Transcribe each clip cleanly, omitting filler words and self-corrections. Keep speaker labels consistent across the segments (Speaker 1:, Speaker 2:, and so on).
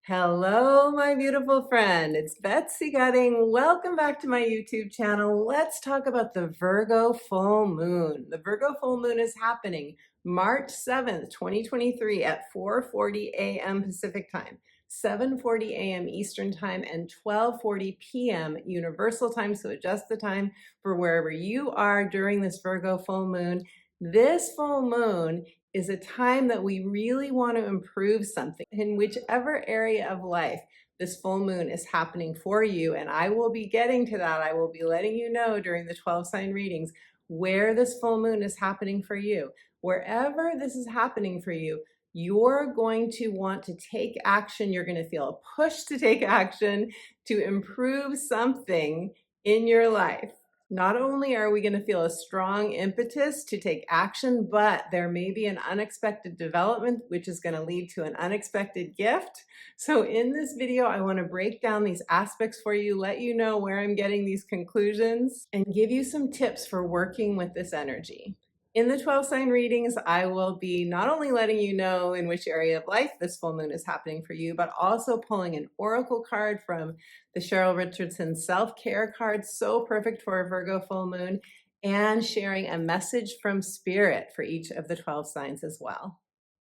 Speaker 1: Hello, my beautiful friend. It's Betsy Gutting. Welcome back to my YouTube channel. Let's talk about the Virgo full moon. The Virgo full moon is happening March 7th, 2023 at 4:40 a.m. Pacific time, 7:40 a.m. Eastern time, and 12:40 p.m. Universal time. So adjust the time for wherever you are during this Virgo full moon. This full moon is a time that we really want to improve something in whichever area of life this full moon is happening for you. And I will be getting to that. I will be letting you know during the 12 sign readings where this full moon is happening for you. Wherever this is happening for you, you're going to want to take action. You're going to feel a push to take action to improve something in your life. Not only are we going to feel a strong impetus to take action, but there may be an unexpected development, which is going to lead to an unexpected gift. So in this video, I want to break down these aspects for you, let you know where I'm getting these conclusions, and give you some tips for working with this energy. In the 12 sign readings, I will be not only letting you know in which area of life this full moon is happening for you, but also pulling an oracle card from the Cheryl Richardson self-care card, so perfect for a Virgo full moon, and sharing a message from spirit for each of the 12 signs as well.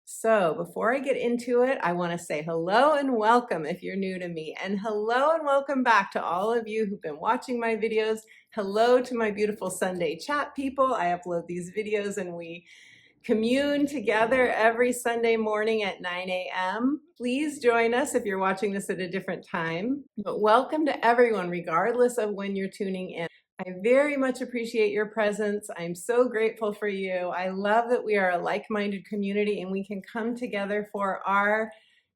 Speaker 1: So before I get into it, I want to say hello and welcome if you're new to me, and hello and welcome back to all of you who've been watching my videos. Hello to my beautiful Sunday chat people. I upload these videos and we commune together every Sunday morning at 9 a.m. Please join us if you're watching this at a different time. But welcome to everyone, regardless of when you're tuning in. I very much appreciate your presence. I'm so grateful for you. I love that we are a like-minded community and we can come together for our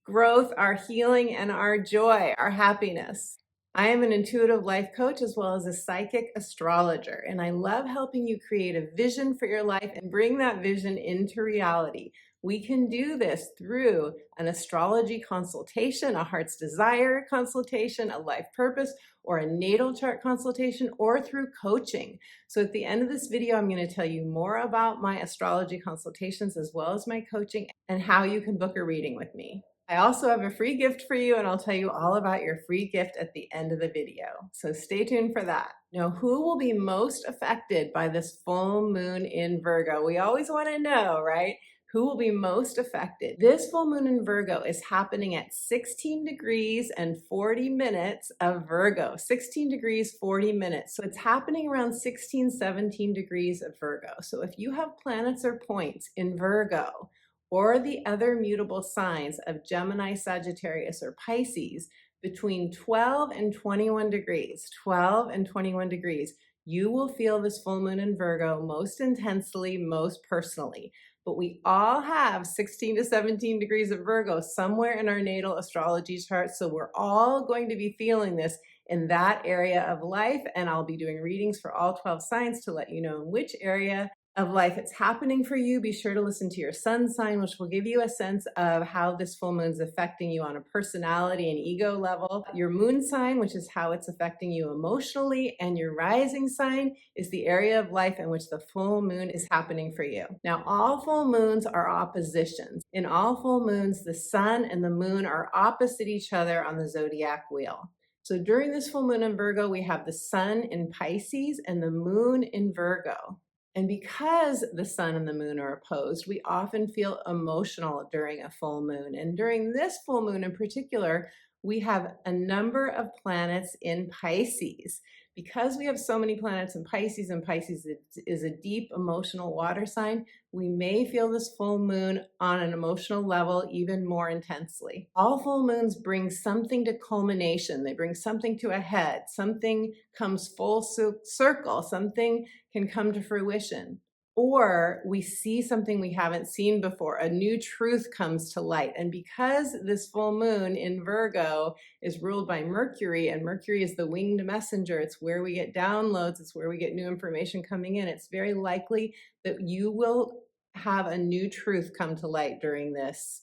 Speaker 1: growth, our healing, and our joy, our happiness. I am an intuitive life coach as well as a psychic astrologer, and I love helping you create a vision for your life and bring that vision into reality. We can do this through an astrology consultation, a heart's desire consultation, a life purpose, or a natal chart consultation, or through coaching. So at the end of this video, I'm going to tell you more about my astrology consultations as well as my coaching and how you can book a reading with me. I also have a free gift for you, and I'll tell you all about your free gift at the end of the video. So stay tuned for that. Now, who will be most affected by this full moon in Virgo? We always want to know, right? Who will be most affected? This full moon in Virgo is happening at 16 degrees and 40 minutes of Virgo. 16 degrees, 40 minutes. So it's happening around 16, 17 degrees of Virgo. So if you have planets or points in Virgo, or the other mutable signs of Gemini, Sagittarius, or Pisces between 12 and 21 degrees, 12 and 21 degrees, you will feel this full moon in Virgo most intensely, most personally. But we all have 16 to 17 degrees of Virgo somewhere in our natal astrology chart, so we're all going to be feeling this in that area of life, and I'll be doing readings for all 12 signs to let you know in which area of life it's happening for you. Be sure to listen to your sun sign, which will give you a sense of how this full moon is affecting you on a personality and ego level. Your moon sign, which is how it's affecting you emotionally, and your rising sign is the area of life in which the full moon is happening for you. Now, all full moons are oppositions. In all full moons, the sun and the moon are opposite each other on the zodiac wheel. So during this full moon in Virgo, we have the sun in Pisces and the moon in Virgo. And because the sun and the moon are opposed, we often feel emotional during a full moon. And during this full moon in particular, we have a number of planets in Pisces. Because we have so many planets in Pisces, and Pisces is a deep emotional water sign, we may feel this full moon on an emotional level even more intensely. All full moons bring something to culmination. They bring something to a head. Something comes full circle. Something can come to fruition. Or we see something we haven't seen before. A new truth comes to light. And because this full moon in Virgo is ruled by Mercury, and Mercury is the winged messenger, it's where we get downloads, it's where we get new information coming in, it's very likely that you will have a new truth come to light during this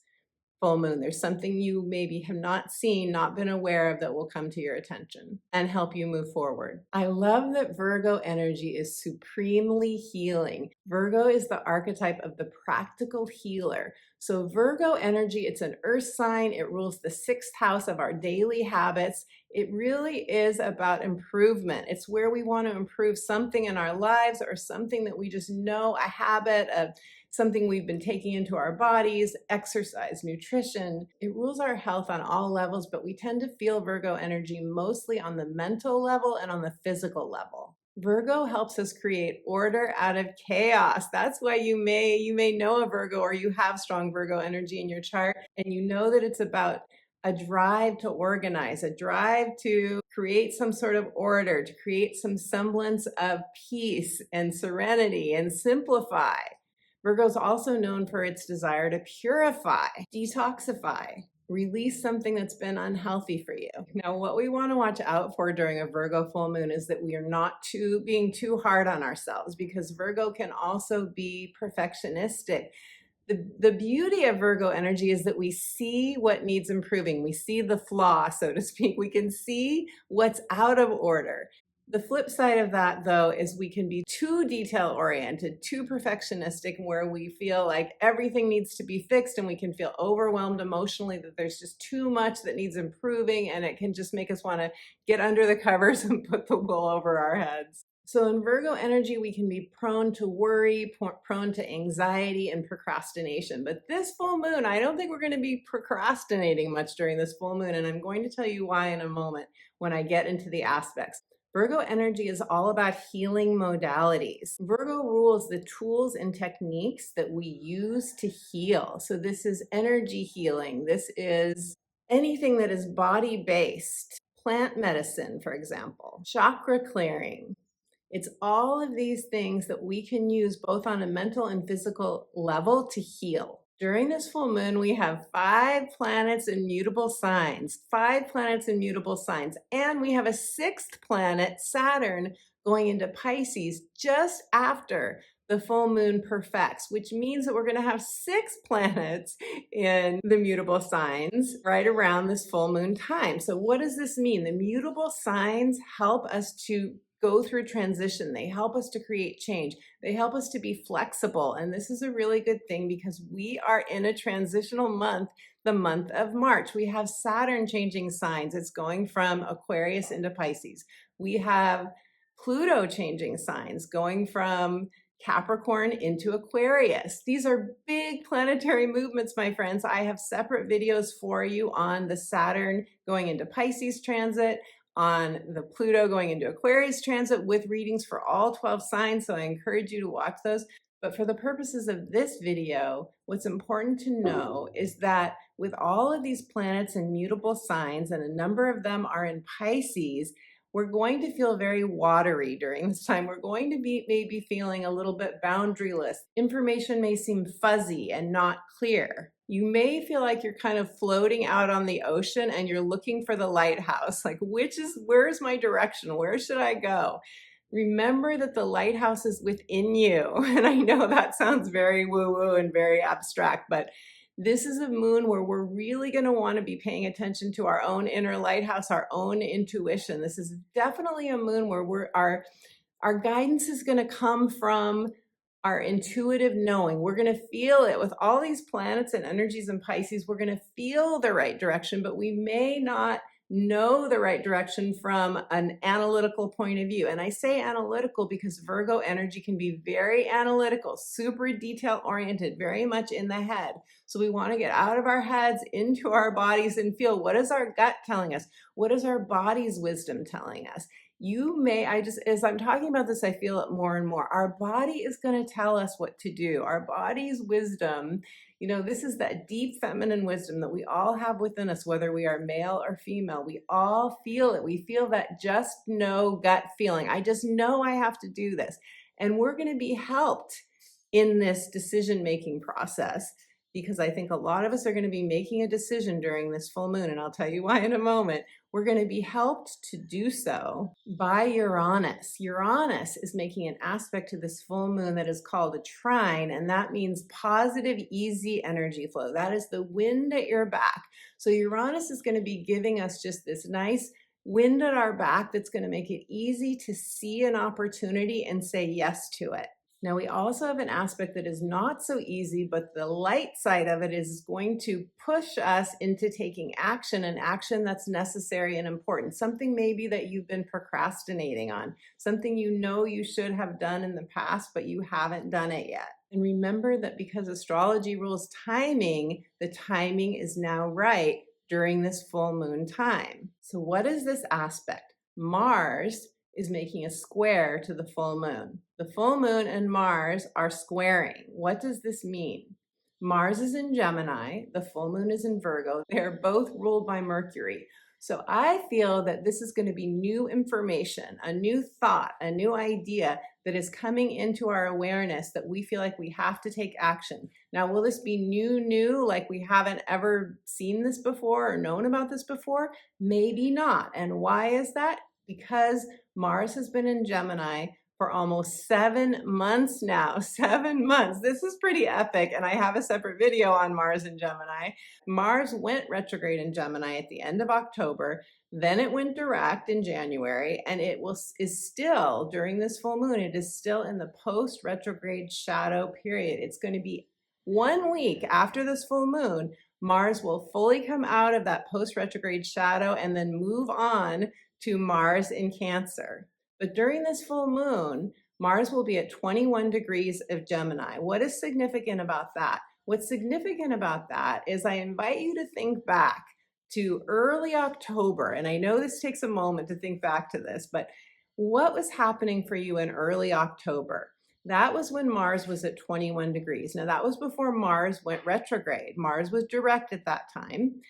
Speaker 1: full moon. There's something you maybe have not seen, not been aware of, that will come to your attention and help you move forward. I love that Virgo energy is supremely healing. Virgo is the archetype of the practical healer. So Virgo energy, it's an earth sign. It rules the 6th house of our daily habits. It really is about improvement. It's where we want to improve something in our lives, or something that we just know, a habit of something we've been taking into our bodies, exercise, nutrition. It rules our health on all levels, but we tend to feel Virgo energy mostly on the mental level and on the physical level. Virgo helps us create order out of chaos. That's why you may know a Virgo, or you have strong Virgo energy in your chart, and you know that it's about a drive to organize, a drive to create some sort of order, to create some semblance of peace and serenity and simplify. Virgo is also known for its desire to purify, detoxify, release something that's been unhealthy for you. Now, what we want to watch out for during a Virgo full moon is that we are not being too hard on ourselves, because Virgo can also be perfectionistic. The beauty of Virgo energy is that we see what needs improving. We see the flaw, so to speak. We can see what's out of order. The flip side of that, though, is we can be too detail-oriented, too perfectionistic, where we feel like everything needs to be fixed, and we can feel overwhelmed emotionally that there's just too much that needs improving, and it can just make us want to get under the covers and put the wool over our heads. So in Virgo energy, we can be prone to worry, prone to anxiety and procrastination. But this full moon, I don't think we're going to be procrastinating much during this full moon, and I'm going to tell you why in a moment when I get into the aspects. Virgo energy is all about healing modalities. Virgo rules the tools and techniques that we use to heal. So this is energy healing. This is anything that is body-based. Plant medicine, for example. Chakra clearing. It's all of these things that we can use both on a mental and physical level to heal. During this full moon, we have 5 planets in mutable signs, 5 planets in mutable signs, and we have a 6th planet, Saturn, going into Pisces just after the full moon perfects, which means that we're going to have 6 planets in the mutable signs right around this full moon time. So what does this mean? The mutable signs help us to go through transition. They help us to create change. They help us to be flexible. And this is a really good thing, because we are in a transitional month, the month of March. We have Saturn changing signs. It's going from Aquarius into Pisces. We have Pluto changing signs, going from Capricorn into Aquarius. These are big planetary movements, my friends. I have separate videos for you on the Saturn going into Pisces transit, on the Pluto going into Aquarius transit, with readings for all 12 signs. So I encourage you to watch those. But for the purposes of this video, what's important to know is that with all of these planets in mutable signs, and a number of them are in Pisces, we're going to feel very watery during this time. We're going to be maybe feeling a little bit boundaryless. Information may seem fuzzy and not clear. You may feel like you're kind of floating out on the ocean and you're looking for the lighthouse. Like, where's my direction? Where should I go? Remember that the lighthouse is within you. And I know that sounds very woo-woo and very abstract, but this is a moon where we're really going to want to be paying attention to our own inner lighthouse, our own intuition. This is definitely a moon where our guidance is going to come from our intuitive knowing. We're going to feel it with all these planets and energies in Pisces. We're going to feel the right direction, but we may not know the right direction from an analytical point of view. And I say analytical because Virgo energy can be very analytical, super detail oriented, very much in the head. So we want to get out of our heads into our bodies and feel, what is our gut telling us? What is our body's wisdom telling us? As I'm talking about this, I feel it more and more. Our body is going to tell us what to do. Our body's wisdom, this is that deep feminine wisdom that we all have within us, whether we are male or female. We all feel it. We feel that just know gut feeling. I just know I have to do this. And we're going to be helped in this decision-making process because I think a lot of us are going to be making a decision during this full moon, and I'll tell you why in a moment. We're going to be helped to do so by Uranus. Uranus is making an aspect to this full moon that is called a trine, and that means positive, easy energy flow. That is the wind at your back. So Uranus is going to be giving us just this nice wind at our back that's going to make it easy to see an opportunity and say yes to it. Now, we also have an aspect that is not so easy, but the light side of it is going to push us into taking action, and action that's necessary and important. Something maybe that you've been procrastinating on, something you know you should have done in the past, but you haven't done it yet. And remember that because astrology rules timing, the timing is now right during this full moon time. So what is this aspect? Mars is making a square to the full moon. The full moon and Mars are squaring. What does this mean? Mars is in Gemini, the full moon is in Virgo. They're both ruled by Mercury. So I feel that this is going to be new information, a new thought, a new idea that is coming into our awareness that we feel like we have to take action. Now, will this be new, like we haven't ever seen this before or known about this before? Maybe not. And why is that? Because Mars has been in Gemini for almost 7 months now. 7 months. This is pretty epic, and I have a separate video on Mars in Gemini. Mars went retrograde in Gemini at the end of October. Then it went direct in January, and is still, during this full moon, it is still in the post-retrograde shadow period. It's going to be 1 week after this full moon. Mars will fully come out of that post-retrograde shadow and then move on to Mars in Cancer. But during this full moon, Mars will be at 21 degrees of Gemini. What is significant about that? What's significant about that is I invite you to think back to early October. And I know this takes a moment to think back to this, but what was happening for you in early October? That was when Mars was at 21 degrees. Now, that was before Mars went retrograde. Mars was direct at that time.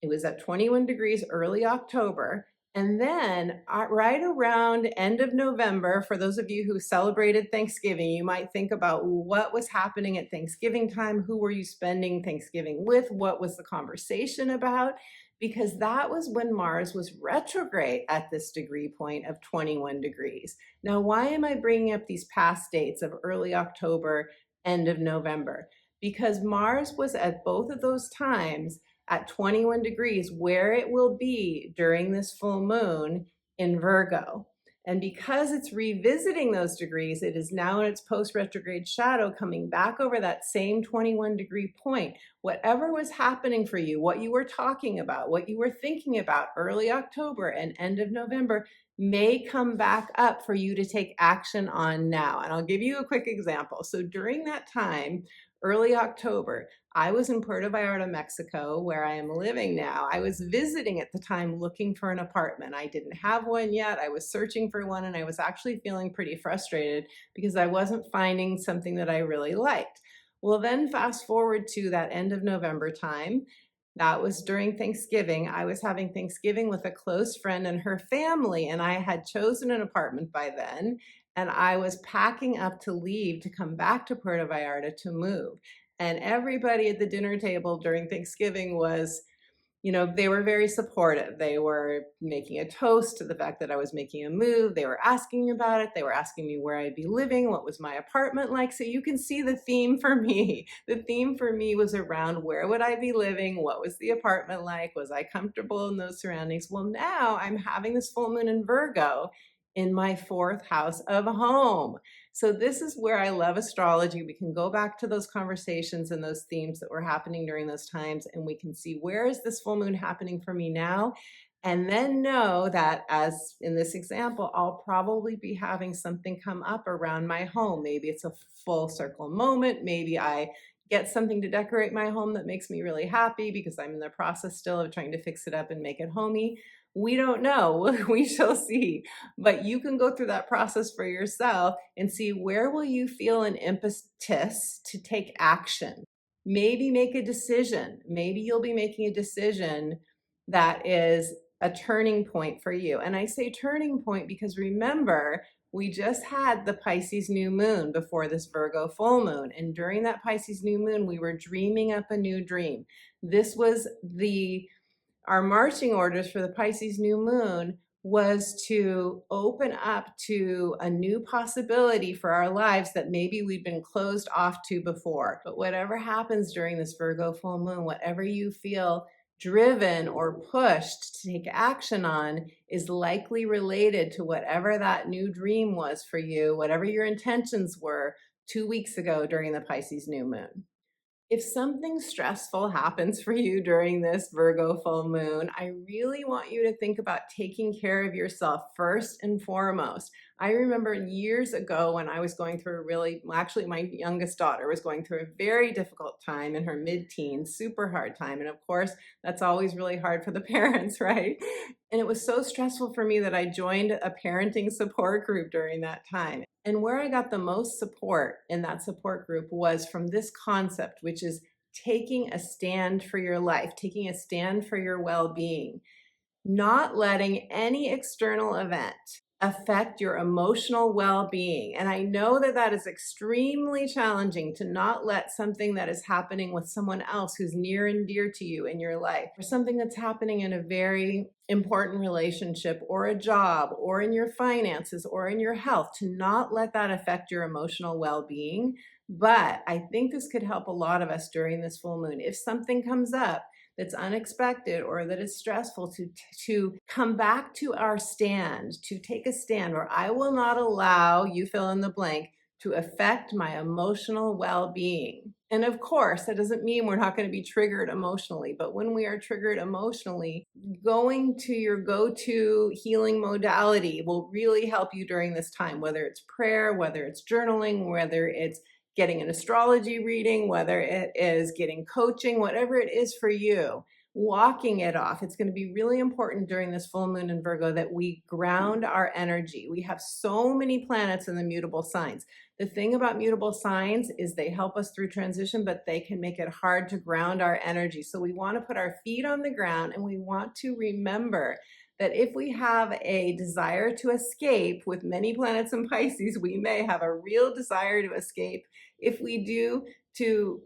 Speaker 1: It was at 21 degrees early October. And then right around end of November, for those of you who celebrated Thanksgiving, you might think about what was happening at Thanksgiving time. Who were you spending Thanksgiving with? What was the conversation about? Because that was when Mars was retrograde at this degree point of 21 degrees. Now, why am I bringing up these past dates of early October, end of November? Because Mars was at both of those times at 21 degrees, where it will be during this full moon in Virgo. And because it's revisiting those degrees, it is now in its post-retrograde shadow coming back over that same 21 degree point. Whatever was happening for you, what you were talking about, what you were thinking about early October and end of November may come back up for you to take action on now. And I'll give you a quick example. So during that time, early October, I was in Puerto Vallarta, Mexico, where I am living now. I was visiting at the time looking for an apartment. I didn't have one yet. I was searching for one, and I was actually feeling pretty frustrated because I wasn't finding something that I really liked. Well, then fast forward to that end of November time. That was during Thanksgiving. I was having Thanksgiving with a close friend and her family, and I had chosen an apartment by then. And I was packing up to leave to come back to Puerto Vallarta to move. And everybody at the dinner table during Thanksgiving was, they were very supportive. They were making a toast to the fact that I was making a move. They were asking about it. They were asking me where I'd be living, what was my apartment like. So you can see the theme for me. The theme for me was around where would I be living? What was the apartment like? Was I comfortable in those surroundings? Well, now I'm having this full moon in Virgo in my 4th house of home. So this is where I love astrology. We can go back to those conversations and those themes that were happening during those times, and we can see where is this full moon happening for me now, and then know that, as in this example, I'll probably be having something come up around my home. Maybe it's a full circle moment. Maybe I get something to decorate my home that makes me really happy because I'm in the process still of trying to fix it up and make it homey. We don't know. We shall see. But you can go through that process for yourself and see where will you feel an impetus to take action. Maybe make a decision. Maybe you'll be making a decision that is a turning point for you. And I say turning point because remember, We just had the Pisces new moon before this Virgo full moon. And during that Pisces new moon, we were dreaming up a new dream. This was our marching orders for the Pisces new moon was to open up to a new possibility for our lives that maybe we've been closed off to before. But whatever happens during this Virgo full moon, whatever you feel driven or pushed to take action on is likely related to whatever that new dream was for you, whatever your intentions were 2 weeks ago during the Pisces new moon. If something stressful happens for you during this Virgo full moon, I really want you to think about taking care of yourself first and foremost. I remember years ago when I was going through actually my youngest daughter was going through a very difficult time in her mid-teens, super hard time. And of course, that's always really hard for the parents, right? And it was so stressful for me that I joined a parenting support group during that time. And where I got the most support in that support group was from this concept, which is taking a stand for your life, taking a stand for your well-being, not letting any external event affect your emotional well-being. And I know that that is extremely challenging, to not let something that is happening with someone else who's near and dear to you in your life, or something that's happening in a very important relationship or a job or in your finances or in your health, to not let that affect your emotional well-being. But I think this could help a lot of us during this full moon. If something comes up that's unexpected or that is stressful, to come back to our stand, to take a stand where I will not allow, you fill in the blank, to affect my emotional well-being. And of course, that doesn't mean we're not going to be triggered emotionally, but when we are triggered emotionally, going to your go-to healing modality will really help you during this time, whether it's prayer, whether it's journaling, whether it's getting an astrology reading, whether it is getting coaching, whatever it is for you, walking it off. It's going to be really important during this full moon in Virgo that we ground our energy. We have so many planets in the mutable signs. The thing about mutable signs is they help us through transition, but they can make it hard to ground our energy. So we want to put our feet on the ground, and we want to remember that if we have a desire to escape with many planets in Pisces, we may have a real desire to escape. If we do, to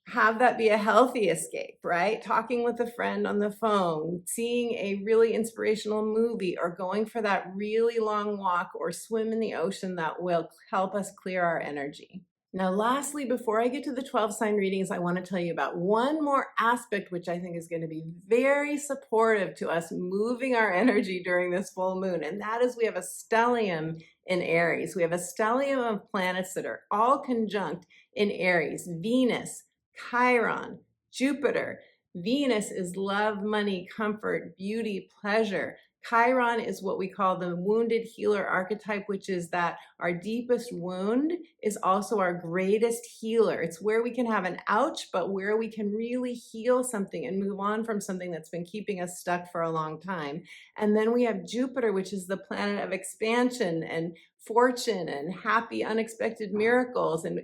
Speaker 1: have that be a healthy escape, right? Talking with a friend on the phone, seeing a really inspirational movie, or going for that really long walk or swim in the ocean that will help us clear our energy. Now, lastly, before I get to the 12 sign readings, I want to tell you about one more aspect, which I think is going to be very supportive to us moving our energy during this full moon. And that is, we have a stellium in Aries. We have a stellium of planets that are all conjunct in Aries: Venus, Chiron, Jupiter. Venus is love, money, comfort, beauty, pleasure. Chiron is what we call the wounded healer archetype, which is that our deepest wound is also our greatest healer. It's where we can have an ouch, but where we can really heal something and move on from something that's been keeping us stuck for a long time. And then we have Jupiter, which is the planet of expansion and fortune and happy, unexpected miracles. And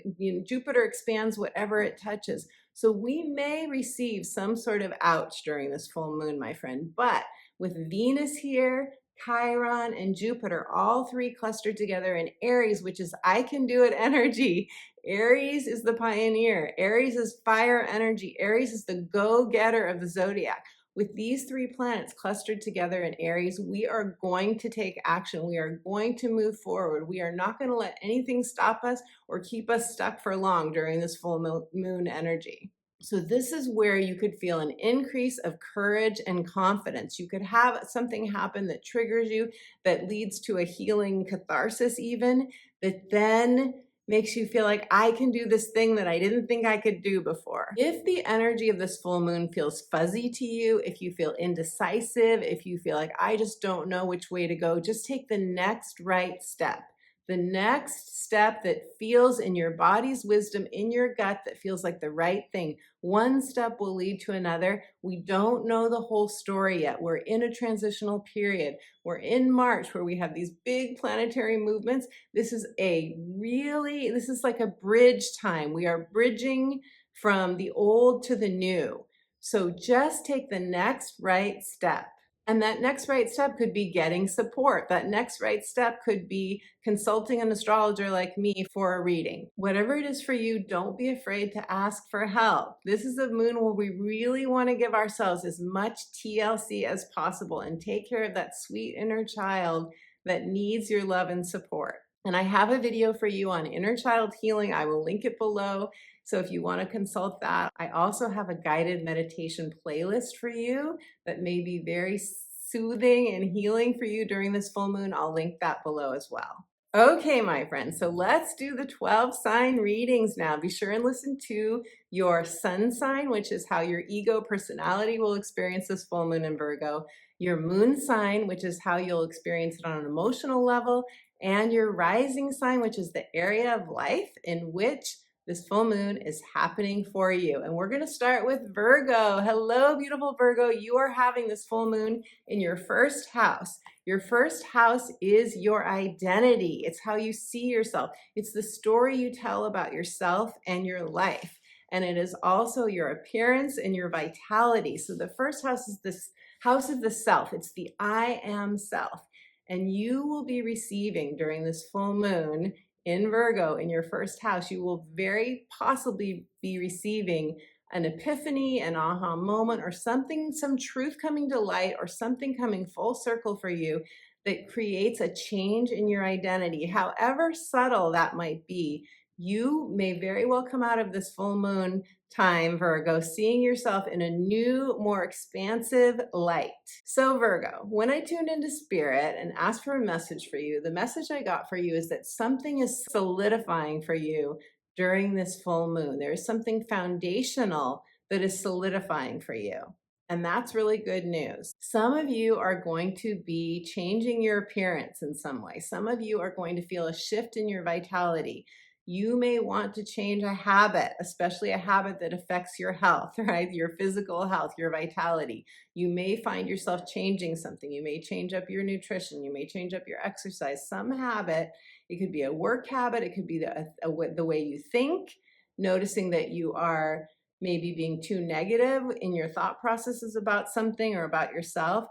Speaker 1: Jupiter expands whatever it touches. So we may receive some sort of ouch during this full moon, my friend, but with Venus here, Chiron, and Jupiter, all three clustered together in Aries, which is I can do it energy. Aries is the pioneer. Aries is fire energy. Aries is the go-getter of the zodiac. With these three planets clustered together in Aries, we are going to take action. We are going to move forward. We are not going to let anything stop us or keep us stuck for long during this full moon energy. So this is where you could feel an increase of courage and confidence. You could have something happen that triggers you, that leads to a healing catharsis even, that then makes you feel like I can do this thing that I didn't think I could do before. If the energy of this full moon feels fuzzy to you, if you feel indecisive, if you feel like I just don't know which way to go, just take the next right step. The next step that feels in your body's wisdom, in your gut, that feels like the right thing. One step will lead to another. We don't know the whole story yet. We're in a transitional period. We're in March, where we have these big planetary movements. This is like a bridge time. We are bridging from the old to the new. So just take the next right step. And that next right step could be getting support. That next right step could be consulting an astrologer like me for a reading. Whatever it is for you, don't be afraid to ask for help. This is a moon where we really want to give ourselves as much TLC as possible and take care of that sweet inner child that needs your love and support. And I have a video for you on inner child healing. I will link it below. So if you want to consult that, I also have a guided meditation playlist for you that may be very soothing and healing for you during this full moon. I'll link that below as well. Okay, my friends, so let's do the 12 sign readings now. Be sure and listen to your sun sign, which is how your ego personality will experience this full moon in Virgo, your moon sign, which is how you'll experience it on an emotional level, and your rising sign, which is the area of life in which this full moon is happening for you. And we're going to start with Virgo. Hello, beautiful Virgo. You are having this full moon in your first house. Your first house is your identity. It's how you see yourself. It's the story you tell about yourself and your life. And it is also your appearance and your vitality. So the first house is this house of the self. It's the I am self. And you will be receiving during this full moon in Virgo, in your first house, you will very possibly be receiving an epiphany, an aha moment, or something, some truth coming to light, or something coming full circle for you that creates a change in your identity. However subtle that might be, you may very well come out of this full moon time, Virgo, seeing yourself in a new, more expansive light. So Virgo, when I tuned into spirit and asked for a message for you, the message I got for you is that something is solidifying for you during this full moon. There is something foundational that is solidifying for you. And that's really good news. Some of you are going to be changing your appearance in some way. Some of you are going to feel a shift in your vitality. You may want to change a habit, especially a habit that affects your health, right? Your physical health, your vitality. You may find yourself changing something. You may change up your nutrition. You may change up your exercise. Some habit, it could be a work habit. It could be the way you think, noticing that you are maybe being too negative in your thought processes about something or about yourself.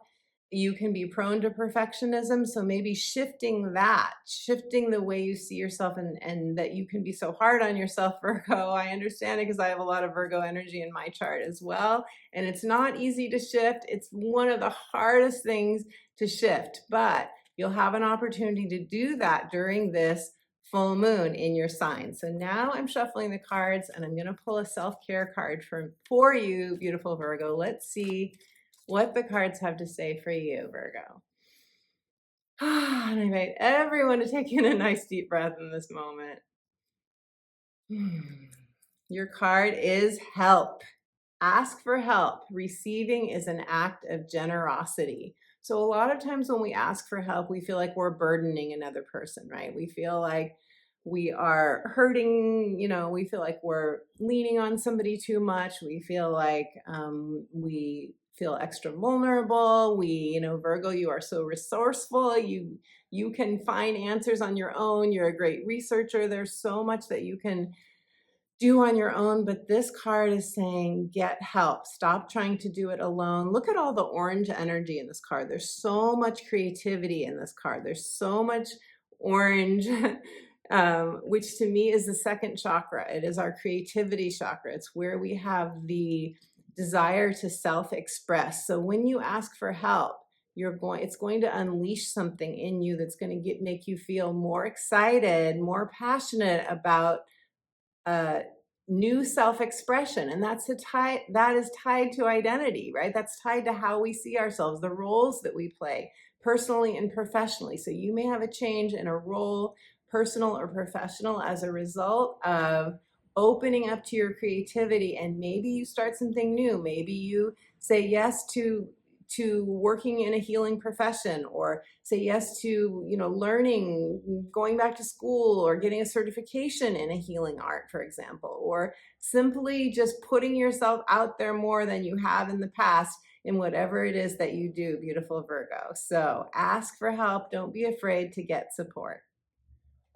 Speaker 1: You can be prone to perfectionism. So maybe shifting the way you see yourself, and that you can be so hard on yourself, Virgo. I understand it because I have a lot of Virgo energy in my chart as well. And it's not easy to shift. It's one of the hardest things to shift, but you'll have an opportunity to do that during this full moon in your sign. So now I'm shuffling the cards and I'm going to pull a self-care card for you, beautiful Virgo. Let's see what the cards have to say for you, Virgo. And I invite everyone to take in a nice deep breath in this moment. Your card is help. Ask for help. Receiving is an act of generosity. So a lot of times when we ask for help, we feel like we're burdening another person, right? We feel like we are hurting, we feel like we're leaning on somebody too much. We feel like we feel extra vulnerable. Virgo, you are so resourceful. You can find answers on your own. You're a great researcher. There's so much that you can do on your own, but this card is saying get help. Stop trying to do it alone. Look at all the orange energy in this card. There's so much creativity in this card. There's so much orange, which to me is the second chakra. It is our creativity chakra. It's where we have the desire to self-express. So when you ask for help, it's going to unleash something in you that's going to make you feel more excited, more passionate about new self-expression. And that is tied to identity, right? That's tied to how we see ourselves, the roles that we play personally and professionally. So you may have a change in a role, personal or professional, as a result of opening up to your creativity. And maybe you start something new. Maybe you say yes to working in a healing profession, or say yes to, learning, going back to school, or getting a certification in a healing art, for example, or simply just putting yourself out there more than you have in the past in whatever it is that you do, beautiful Virgo. So ask for help. Don't be afraid to get support.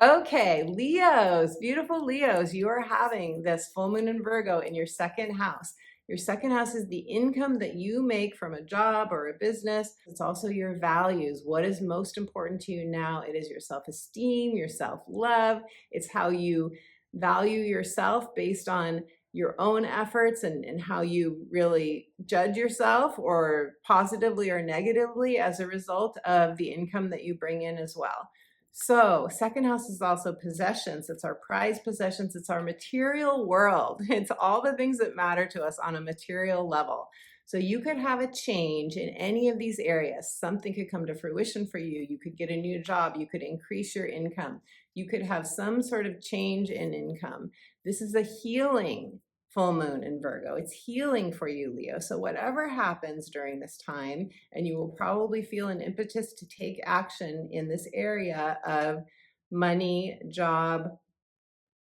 Speaker 1: Okay, Leos, beautiful Leos, you are having this full moon in Virgo in your second house. Your second house is the income that you make from a job or a business. It's also your values. What is most important to you now? It is your self-esteem, your self-love. It's how you value yourself based on your own efforts and how you really judge yourself, or positively or negatively, as a result of the income that you bring in as well. So second house is also possessions. It's our prized possessions. It's our material world. It's all the things that matter to us on a material level. So you could have a change in any of these areas. Something could come to fruition for you. You could get a new job. You could increase your income. You could have some sort of change in income. This is a healing full moon in Virgo. It's healing for you, Leo. So whatever happens during this time, and you will probably feel an impetus to take action in this area of money, job,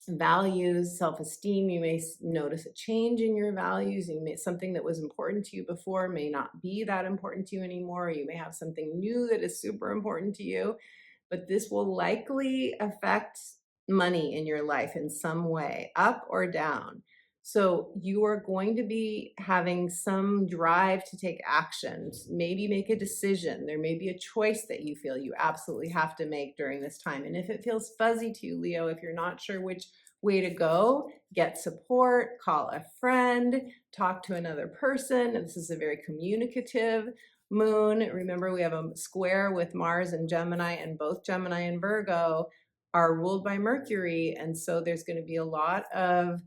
Speaker 1: values, self-esteem. You may notice a change in your values. You may, something that was important to you before may not be that important to you anymore. You may have something new that is super important to you, but this will likely affect money in your life in some way, up or down. So you are going to be having some drive to take action, maybe make a decision. There may be a choice that you feel you absolutely have to make during this time. And if it feels fuzzy to you, Leo, if you're not sure which way to go, get support, call a friend, talk to another person. This is a very communicative moon. Remember, we have a square with Mars and Gemini, and both Gemini and Virgo are ruled by Mercury. And so there's going to be a lot of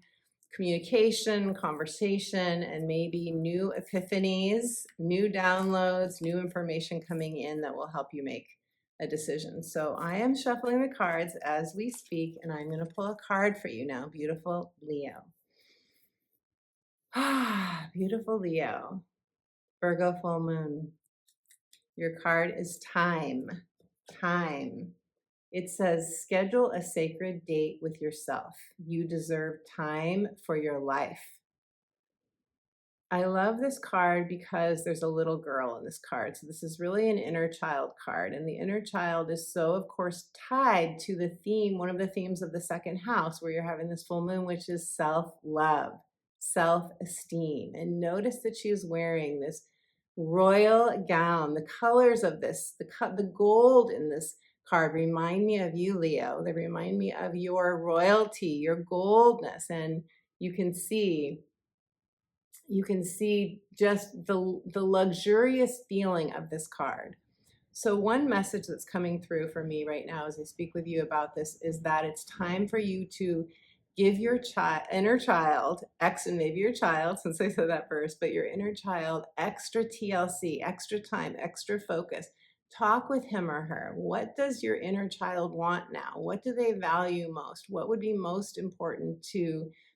Speaker 1: communication, conversation, and maybe new epiphanies, new downloads, new information coming in that will help you make a decision. So I am shuffling the cards as we speak, and I'm going to pull a card for you now, beautiful Leo. Ah, beautiful Leo. Virgo full moon. Your card is time. Time. It says, schedule a sacred date with yourself. You deserve time for your life. I love this card because there's a little girl in this card. So this is really an inner child card. And the inner child is so, of course, tied to the theme, one of the themes of the second house, where you're having this full moon, which is self-love, self-esteem. And notice that she is wearing this royal gown. The colors of this, the gold in this card remind me of you, Leo. They remind me of your royalty, your goldness. And you can see just the luxurious feeling of this card. So one message that's coming through for me right now as I speak with you about this is that it's time for you to give your inner child, and maybe your child, since I said that first, but your inner child extra TLC, extra time, extra focus. Talk with him or her. What does your inner child want now? What do they value most? What would be most important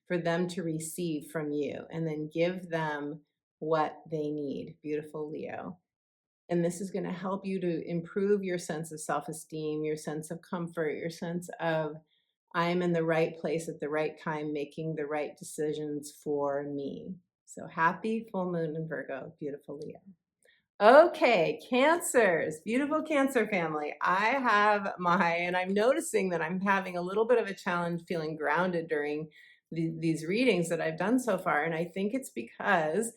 Speaker 1: for them to receive from you? And then give them what they need. Beautiful Leo. And this is going to help you to improve your sense of self-esteem, your sense of comfort, your sense of, I'm in the right place at the right time, making the right decisions for me. So happy full moon in Virgo, beautiful Leo. Okay, Cancers, beautiful Cancer family. And I'm noticing that I'm having a little bit of a challenge feeling grounded during these readings that I've done so far. And I think it's because,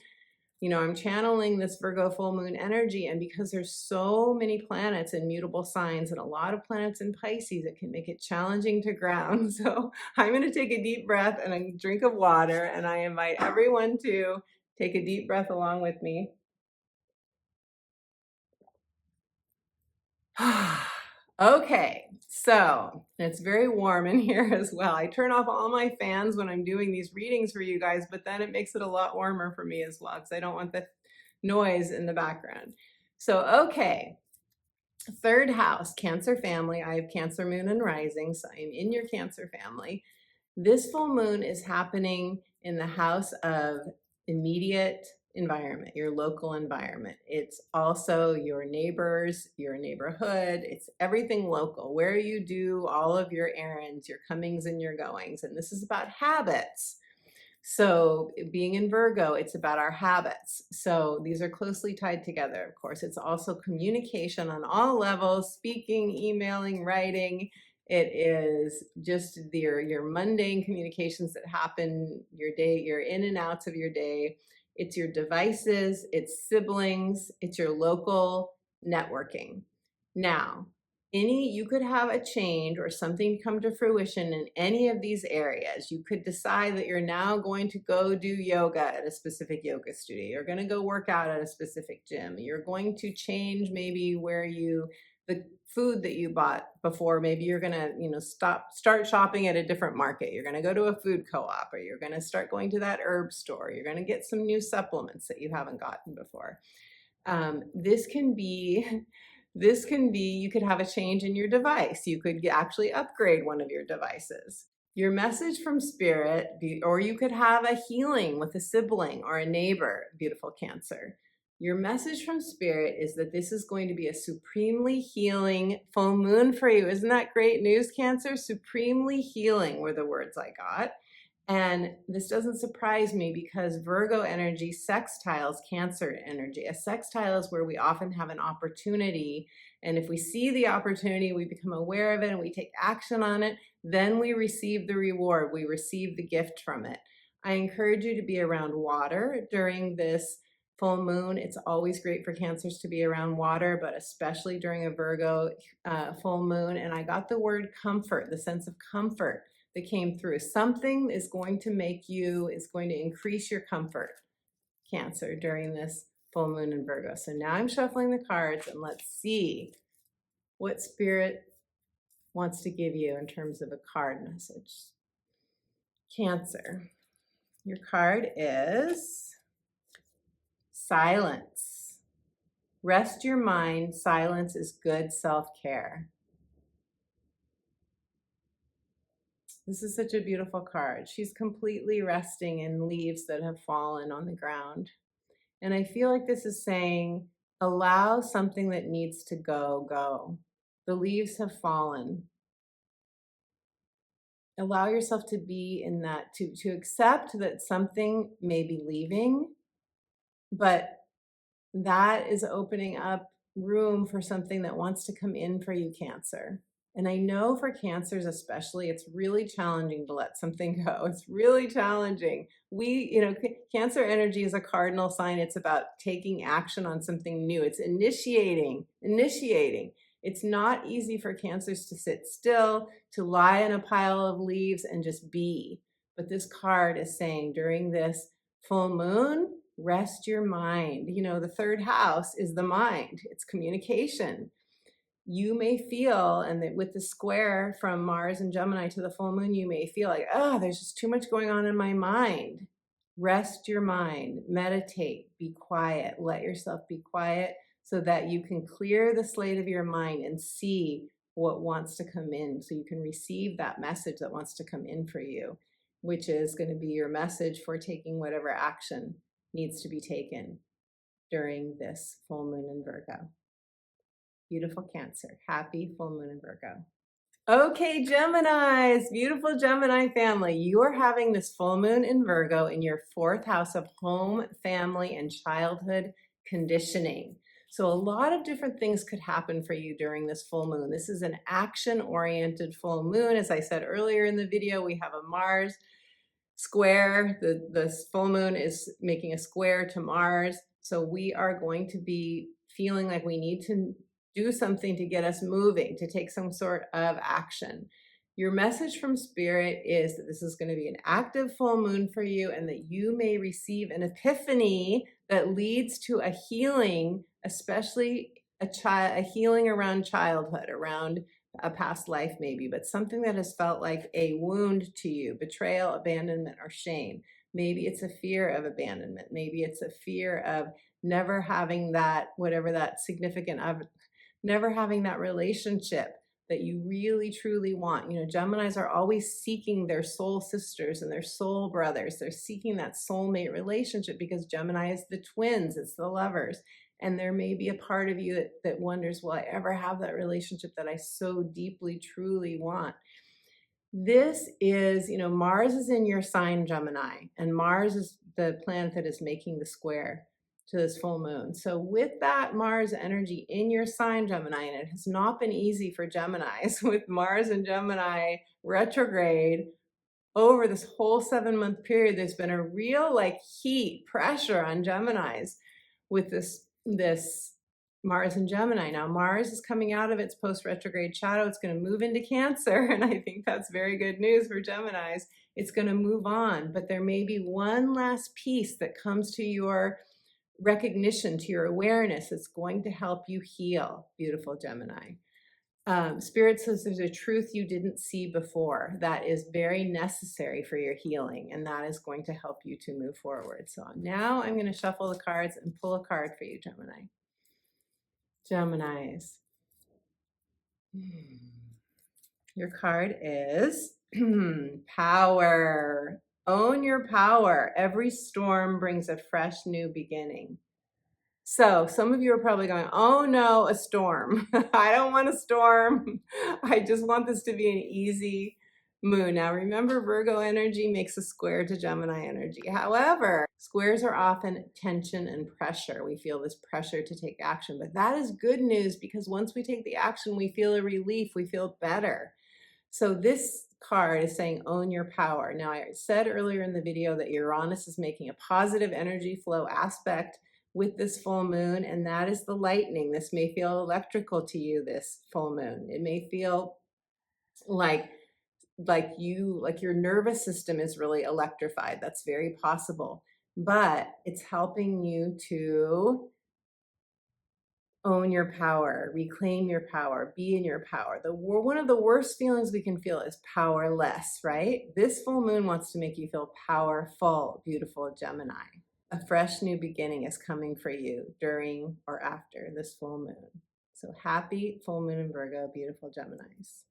Speaker 1: I'm channeling this Virgo full moon energy, and because there's so many planets in mutable signs and a lot of planets in Pisces, it can make it challenging to ground. So I'm going to take a deep breath and a drink of water, and I invite everyone to take a deep breath along with me. Okay, so it's very warm in here as well. I turn off all my fans when I'm doing these readings for you guys, but then it makes it a lot warmer for me as well, because I don't want the noise in the background. So, okay, third house, Cancer family. I have Cancer moon and rising, so I'm in your Cancer family. This full moon is happening in the house of immediate environment, your local environment. It's also your neighbors, your neighborhood. It's everything local, where you do all of your errands, your comings and your goings. And this is about habits. So being in Virgo, it's about our habits. So these are closely tied together. Of course, it's also communication on all levels, speaking, emailing, writing. It is just your mundane communications that happen, your day, your in and outs of your day. It's your devices, it's siblings, it's your local networking. Now, you could have a change or something come to fruition in any of these areas. You could decide that you're now going to go do yoga at a specific yoga studio. You're going to go work out at a specific gym. You're going to change maybe the food that you bought before. Maybe you're going to, start shopping at a different market. You're going to go to a food co-op, or you're going to start going to that herb store. You're going to get some new supplements that you haven't gotten before. This can be, you could have a change in your device. You could actually upgrade one of your devices. Your message from spirit, or you could have a healing with a sibling or a neighbor, beautiful Cancer. Your message from spirit is that this is going to be a supremely healing full moon for you. Isn't that great news, Cancer? Supremely healing were the words I got. And this doesn't surprise me because Virgo energy sextiles Cancer energy. A sextile is where we often have an opportunity. And if we see the opportunity, we become aware of it and we take action on it, then we receive the reward. We receive the gift from it. I encourage you to be around water during this full moon. It's always great for Cancers to be around water, but especially during a Virgo full moon. And I got the word comfort, the sense of comfort that came through. Something is going to increase your comfort, Cancer, during this full moon in Virgo. So now I'm shuffling the cards and let's see what spirit wants to give you in terms of a card message. Cancer, your card is silence. Rest your mind. Silence is good self-care. This is such a beautiful card. She's completely resting in leaves that have fallen on the ground. And I feel like this is saying, allow something that needs to go, go. The leaves have fallen. Allow yourself to be in that, to accept that something may be leaving, but that is opening up room for something that wants to come in for you, Cancer. And I know for Cancers especially, it's really challenging to let something go. It's really challenging. Cancer energy is a cardinal sign. It's about taking action on something new. It's initiating. It's not easy for Cancers to sit still, to lie in a pile of leaves and just be. But this card is saying during this full moon, rest your mind. The third house is the mind. It's communication. You may feel, and that with the square from Mars and Gemini to the full moon, you may feel like, there's just too much going on in my mind. Rest your mind, meditate, be quiet, let yourself be quiet so that you can clear the slate of your mind and see what wants to come in, so you can receive that message that wants to come in for you, which is going to be your message for taking whatever action needs to be taken during this full moon in Virgo. Beautiful Cancer. Happy full moon in Virgo. Okay, Geminis, beautiful Gemini family. You are having this full moon in Virgo in your fourth house of home, family, and childhood conditioning. So a lot of different things could happen for you during this full moon. This is an action-oriented full moon. As I said earlier in the video, we have a Mars square. The full moon is making a square to Mars. So we are going to be feeling like we need to do something to get us moving, to take some sort of action. Your message from spirit is that this is going to be an active full moon for you, and that you may receive an epiphany that leads to a healing, especially a healing around childhood, around a past life maybe, but something that has felt like a wound to you, betrayal, abandonment, or shame. Maybe it's a fear of abandonment. Maybe it's a fear of never having that, whatever that significant of, never having that relationship that you really truly want. Geminis are always seeking their soul sisters and their soul brothers. They're seeking that soulmate relationship because Gemini is the twins, it's the lovers. And there may be a part of you that wonders, will I ever have that relationship that I so deeply, truly want? This is, Mars is in your sign, Gemini, and Mars is the planet that is making the square to this full moon. So with that Mars energy in your sign, Gemini, and it has not been easy for Geminis with Mars and Gemini retrograde over this whole 7-month period, there's been a real like heat pressure on Geminis with this Mars and Gemini. Now Mars is coming out of its post-retrograde shadow. It's going to move into Cancer, and I think that's very good news for Geminis. It's going to move on, but there may be one last piece that comes to your recognition, to your awareness, that's going to help you heal, beautiful Gemini. Spirit says there's a truth you didn't see before that is very necessary for your healing, and that is going to help you to move forward. So now I'm going to shuffle the cards and pull a card for you, Gemini. Geminis. Your card is power. Own your power. Every storm brings a fresh new beginning. So some of you are probably going, oh no, a storm. I don't want a storm. I just want this to be an easy moon. Now remember, Virgo energy makes a square to Gemini energy. However, squares are often tension and pressure. We feel this pressure to take action, but that is good news because once we take the action, we feel a relief, we feel better. So this card is saying own your power. Now I said earlier in the video that Uranus is making a positive energy flow aspect with this full moon, and that is the lightning. This may feel electrical to you, this full moon. It may feel like your nervous system is really electrified. That's very possible, but it's helping you to own your power, reclaim your power, be in your power. One of the worst feelings we can feel is powerless, right? This full moon wants to make you feel powerful, beautiful Gemini. A fresh new beginning is coming for you during or after this full moon. So happy full moon in Virgo, beautiful Geminis.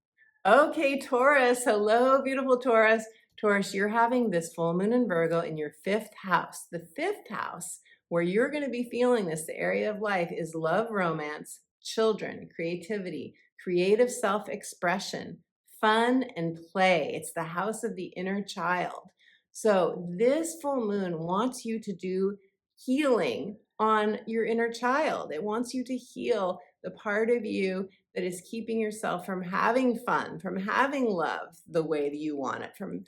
Speaker 1: Okay, Taurus. Hello, beautiful Taurus. Taurus, you're having this full moon in Virgo in your 5th house. The 5th house, where you're going to be feeling this, the area of life, is love, romance, children, creativity, creative self-expression, fun, and play. It's the house of the inner child. So this full moon wants you to do healing on your inner child. It wants you to heal the part of you that is keeping yourself from having fun, from having love the way that you want it, from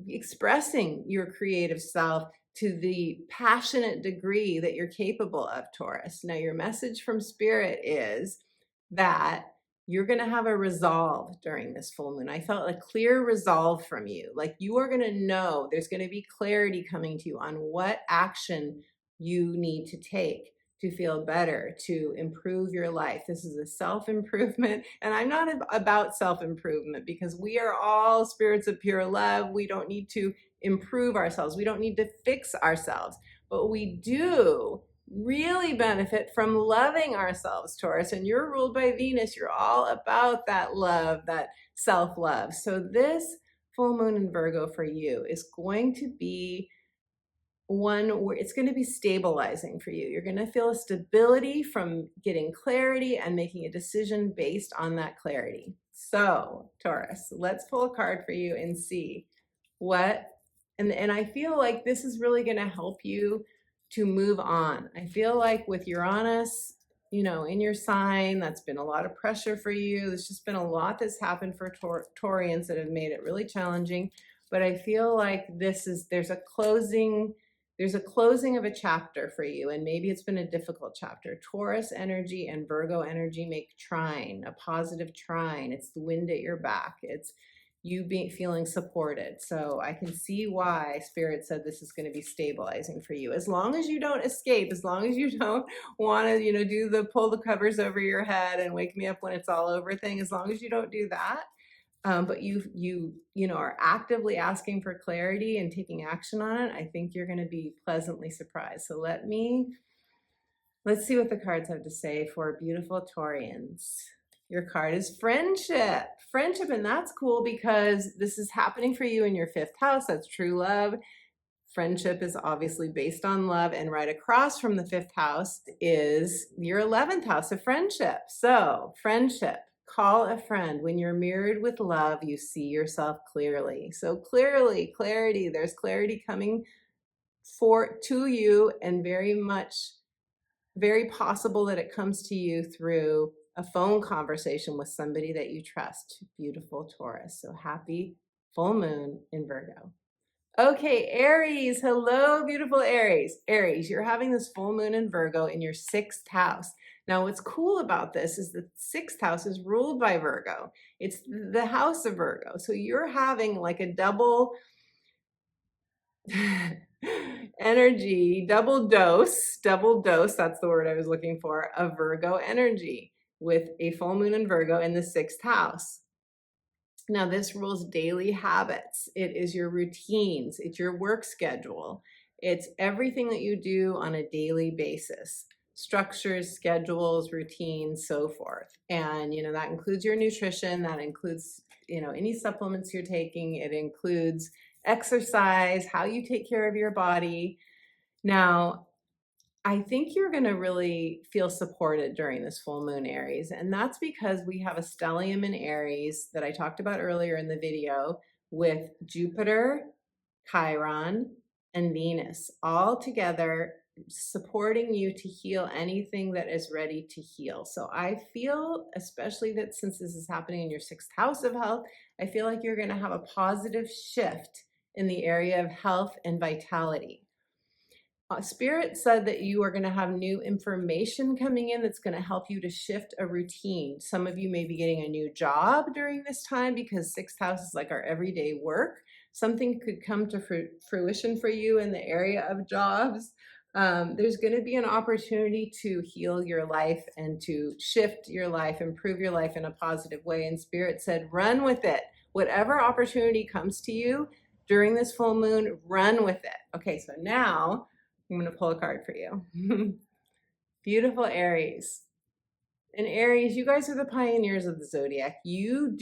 Speaker 1: expressing your creative self to the passionate degree that you're capable of, Taurus. Now, your message from Spirit is that you're going to have a resolve during this full moon. I felt a clear resolve from you. Like you are going to know, there's going to be clarity coming to you on what action you need to take to feel better, to improve your life. This is a self-improvement, and I'm not about self-improvement because we are all spirits of pure love. We don't need to improve ourselves. We don't need to fix ourselves, but we do really benefit from loving ourselves, Taurus. And you're ruled by Venus. You're all about that love, that self-love. So this full moon in Virgo for you is going to be one where it's going to be stabilizing for you. You're going to feel a stability from getting clarity and making a decision based on that clarity. So Taurus, let's pull a card for you and see what, and I feel like this is really going to help you to move on. I feel like with Uranus, you know, in your sign, that's been a lot of pressure for you. There's just been a lot that's happened for Taurians that have made it really challenging. But I feel like there's a closing of a chapter for you, and maybe it's been a difficult chapter. Taurus energy and Virgo energy make trine, a positive trine. It's the wind at your back. It's you feeling supported. So I can see why Spirit said this is going to be stabilizing for you. As long as you don't escape, as long as you don't want to, you know, do the pull the covers over your head and wake me up when it's all over thing, as long as you don't do that, but you know, are actively asking for clarity and taking action on it, I think you're going to be pleasantly surprised. So let's see what the cards have to say for beautiful Taurians. Your card is friendship. Friendship, and that's cool because this is happening for you in your 5th house. That's true love. Friendship is obviously based on love, and right across from the 5th house is your 11th house of friendship. So friendship, call a friend. When you're mirrored with love, you see yourself clearly. So clarity, there's clarity coming to you, and very much Very possible that it comes to you through a phone conversation with somebody that you trust. Beautiful Taurus. So happy full moon in Virgo. Okay, Aries. Hello, beautiful Aries. Aries, you're having this full moon in Virgo in your 6th house. Now, what's cool about this is the 6th house is ruled by Virgo. It's the house of Virgo. So you're having like a double energy, double dose, that's the word I was looking for, of Virgo energy with a full moon in Virgo in the 6th house. Now, this rules daily habits. It is your routines. It's your work schedule. It's everything that you do on a daily basis. Structures, schedules, routines, so forth. And, that includes your nutrition. That includes, any supplements you're taking. It includes exercise, how you take care of your body. Now, I think you're going to really feel supported during this full moon, Aries. And that's because we have a stellium in Aries that I talked about earlier in the video with Jupiter, Chiron, and Venus all together supporting you to heal anything that is ready to heal. So I feel, especially that since this is happening in your 6th house of health, I feel like you're going to have a positive shift in the area of health and vitality. Spirit said that you are going to have new information coming in that's going to help you to shift a routine. Some of you may be getting a new job during this time because 6th house is like our everyday work. Something could come to fruition for you in the area of jobs. There's going to be an opportunity to heal your life and to shift your life, improve your life in a positive way. And Spirit said, run with it. Whatever opportunity comes to you during this full moon, run with it. Okay, so now I'm going to pull a card for you. Beautiful Aries. And Aries, you guys are the pioneers of the zodiac. You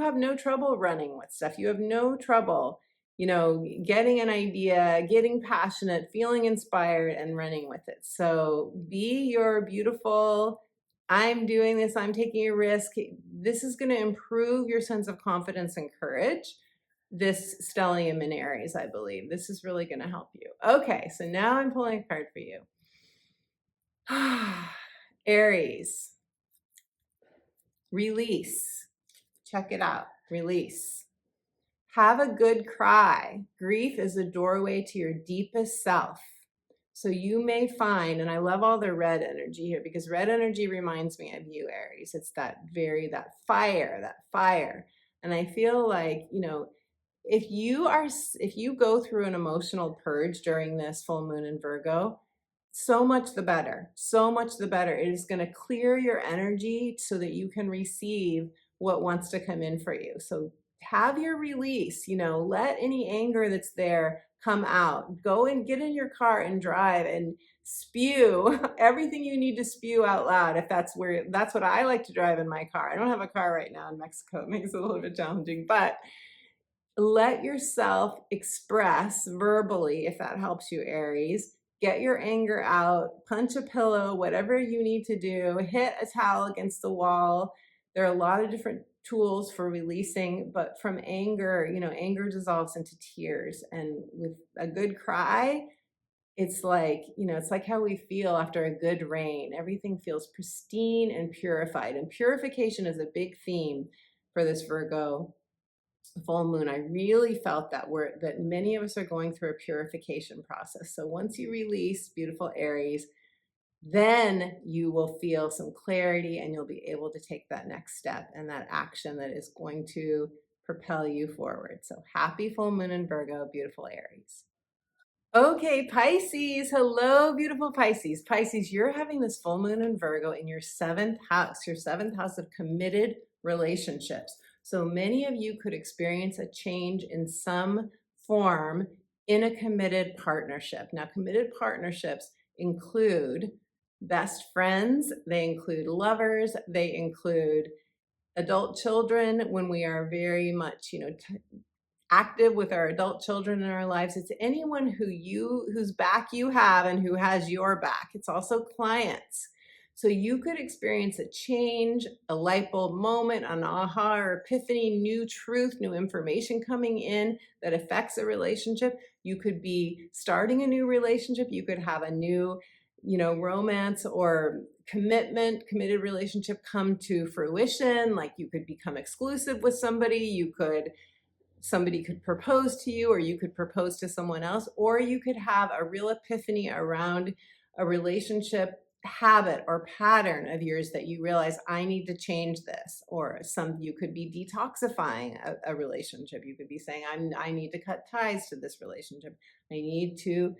Speaker 1: have no trouble running with stuff. You have no trouble, getting an idea, getting passionate, feeling inspired, and running with it. So be your beautiful, I'm doing this, I'm taking a risk. This is going to improve your sense of confidence and courage. This stellium in Aries, I believe. This is really going to help you. Okay, so now I'm pulling a card for you. Aries. Release. Check it out. Release. Have a good cry. Grief is a doorway to your deepest self. So you may find, and I love all the red energy here because red energy reminds me of you, Aries. It's that fire. And I feel like, if you go through an emotional purge during this full moon in Virgo, so much the better. So much the better. It is going to clear your energy so that you can receive what wants to come in for you. So have your release, let any anger that's there come out. Go and get in your car and drive and spew everything you need to spew out loud. If that's what I like to drive in my car. I don't have a car right now in Mexico. It makes it a little bit challenging, but let yourself express verbally, if that helps you, Aries. Get your anger out, punch a pillow, whatever you need to do, hit a towel against the wall. There are a lot of different tools for releasing, but from anger, anger dissolves into tears. And with a good cry, it's like how we feel after a good rain. Everything feels pristine and purified. And purification is a big theme for this Virgo full moon. I really felt that many of us are going through a purification process. So once you release, beautiful Aries, then you will feel some clarity and you'll be able to take that next step and that action that is going to propel you forward. So happy full moon in Virgo, beautiful Aries. Okay, Pisces. Hello, beautiful Pisces. Pisces, you're having this full moon in Virgo in your 7th house of committed relationships. So many of you could experience a change in some form in a committed partnership. Now, committed partnerships include best friends, they include lovers, they include adult children when we are very much, active with our adult children in our lives. It's anyone whose back you have and who has your back. It's also clients. So you could experience a change, a light bulb moment, an aha or epiphany, new truth, new information coming in that affects a relationship. You could be starting a new relationship. You could have a new romance or committed relationship come to fruition. Like you could become exclusive with somebody, somebody could propose to you, or you could propose to someone else, or you could have a real epiphany around a relationship habit or pattern of yours that you realize, I need to change this. Or you could be detoxifying a relationship. You could be saying, I need to cut ties to this relationship. I need to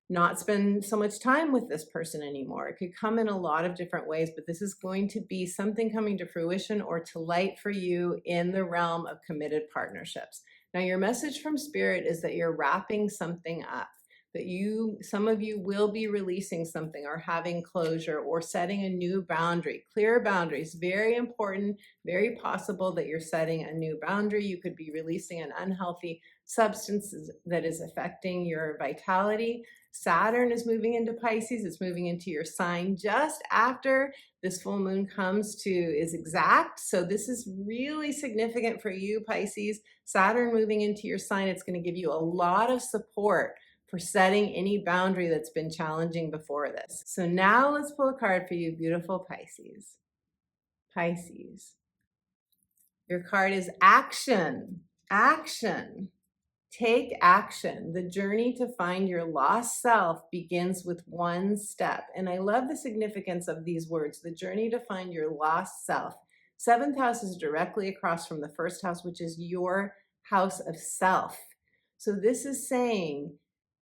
Speaker 1: not spend so much time with this person anymore. It could come in a lot of different ways, but this is going to be something coming to fruition or to light for you in the realm of committed partnerships. Now, your message from Spirit is that you're wrapping something up, that some of you will be releasing something or having closure or setting a new boundary. Clear boundaries, very important, very possible that you're setting a new boundary. You could be releasing an unhealthy substance that is affecting your vitality. Saturn is moving into Pisces. It's moving into your sign just after this full moon is exact. So this is really significant for you, Pisces. Saturn moving into your sign, it's going to give you a lot of support for setting any boundary that's been challenging before this. So now let's pull a card for you, beautiful Pisces. Pisces. Your card is action. Action. Take action. The journey to find your lost self begins with one step. And I love the significance of these words, the journey to find your lost self. Seventh house is directly across from the first house, which is your house of self. So this is saying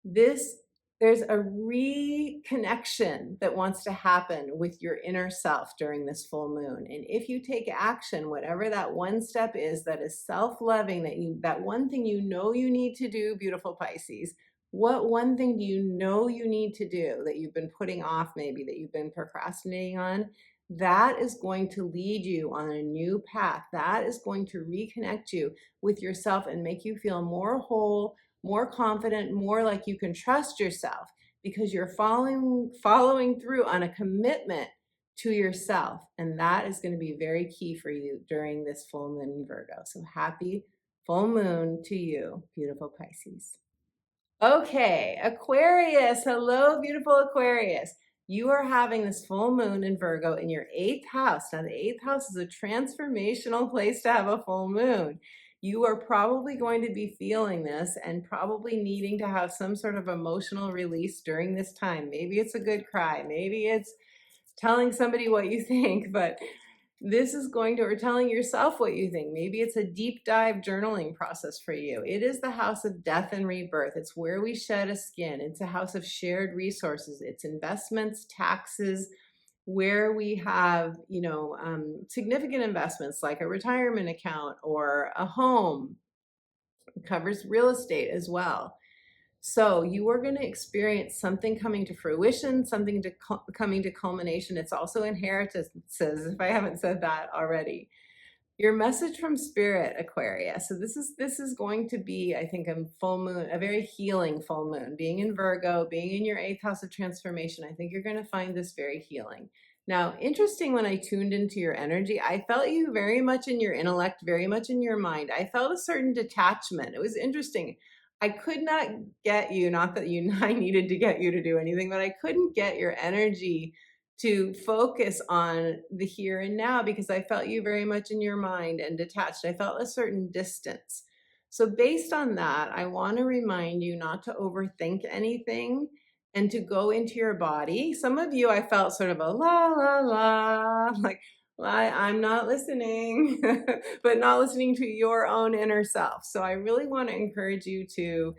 Speaker 1: there's a reconnection that wants to happen with your inner self during this full moon. And if you take action, whatever that one step is that is self-loving, that one thing you know you need to do, beautiful Pisces, what one thing do you know you need to do that you've been putting off, maybe that you've been procrastinating on? That is going to lead you on a new path. That is going to reconnect you with yourself and make you feel more whole, more confident, more like you can trust yourself because you're following through on a commitment to yourself. And that is going to be very key for you during this full moon in Virgo. So happy full moon to you, beautiful Pisces. Okay, Aquarius. Hello, beautiful Aquarius. You are having this full moon in Virgo in your 8th house. Now, the 8th house is a transformational place to have a full moon. You are probably going to be feeling this and probably needing to have some sort of emotional release during this time. Maybe it's a good cry. Maybe it's telling somebody what you think, but this is or telling yourself what you think. Maybe it's a deep dive journaling process for you. It is the house of death and rebirth. It's where we shed a skin. It's a house of shared resources. It's investments, taxes, where we have, significant investments like a retirement account or a home. It covers real estate as well. So you are going to experience something coming to fruition, something coming to culmination. It's also inheritances, if I haven't said that already. Your message from Spirit, Aquarius. So this is going to be, I think, a full moon, a very healing full moon. Being in Virgo, being in your 8th house of transformation, I think you're going to find this very healing. Now, interesting, when I tuned into your energy, I felt you very much in your intellect, very much in your mind. I felt a certain detachment. It was interesting. I could not get you, not that I needed to get you to do anything, but I couldn't get your energy to focus on the here and now because I felt you very much in your mind and detached. I felt a certain distance. So based on that, I want to remind you not to overthink anything and to go into your body. Some of you, I felt sort of a la, la, la, like I'm not listening, but not listening to your own inner self. So I really want to encourage you to,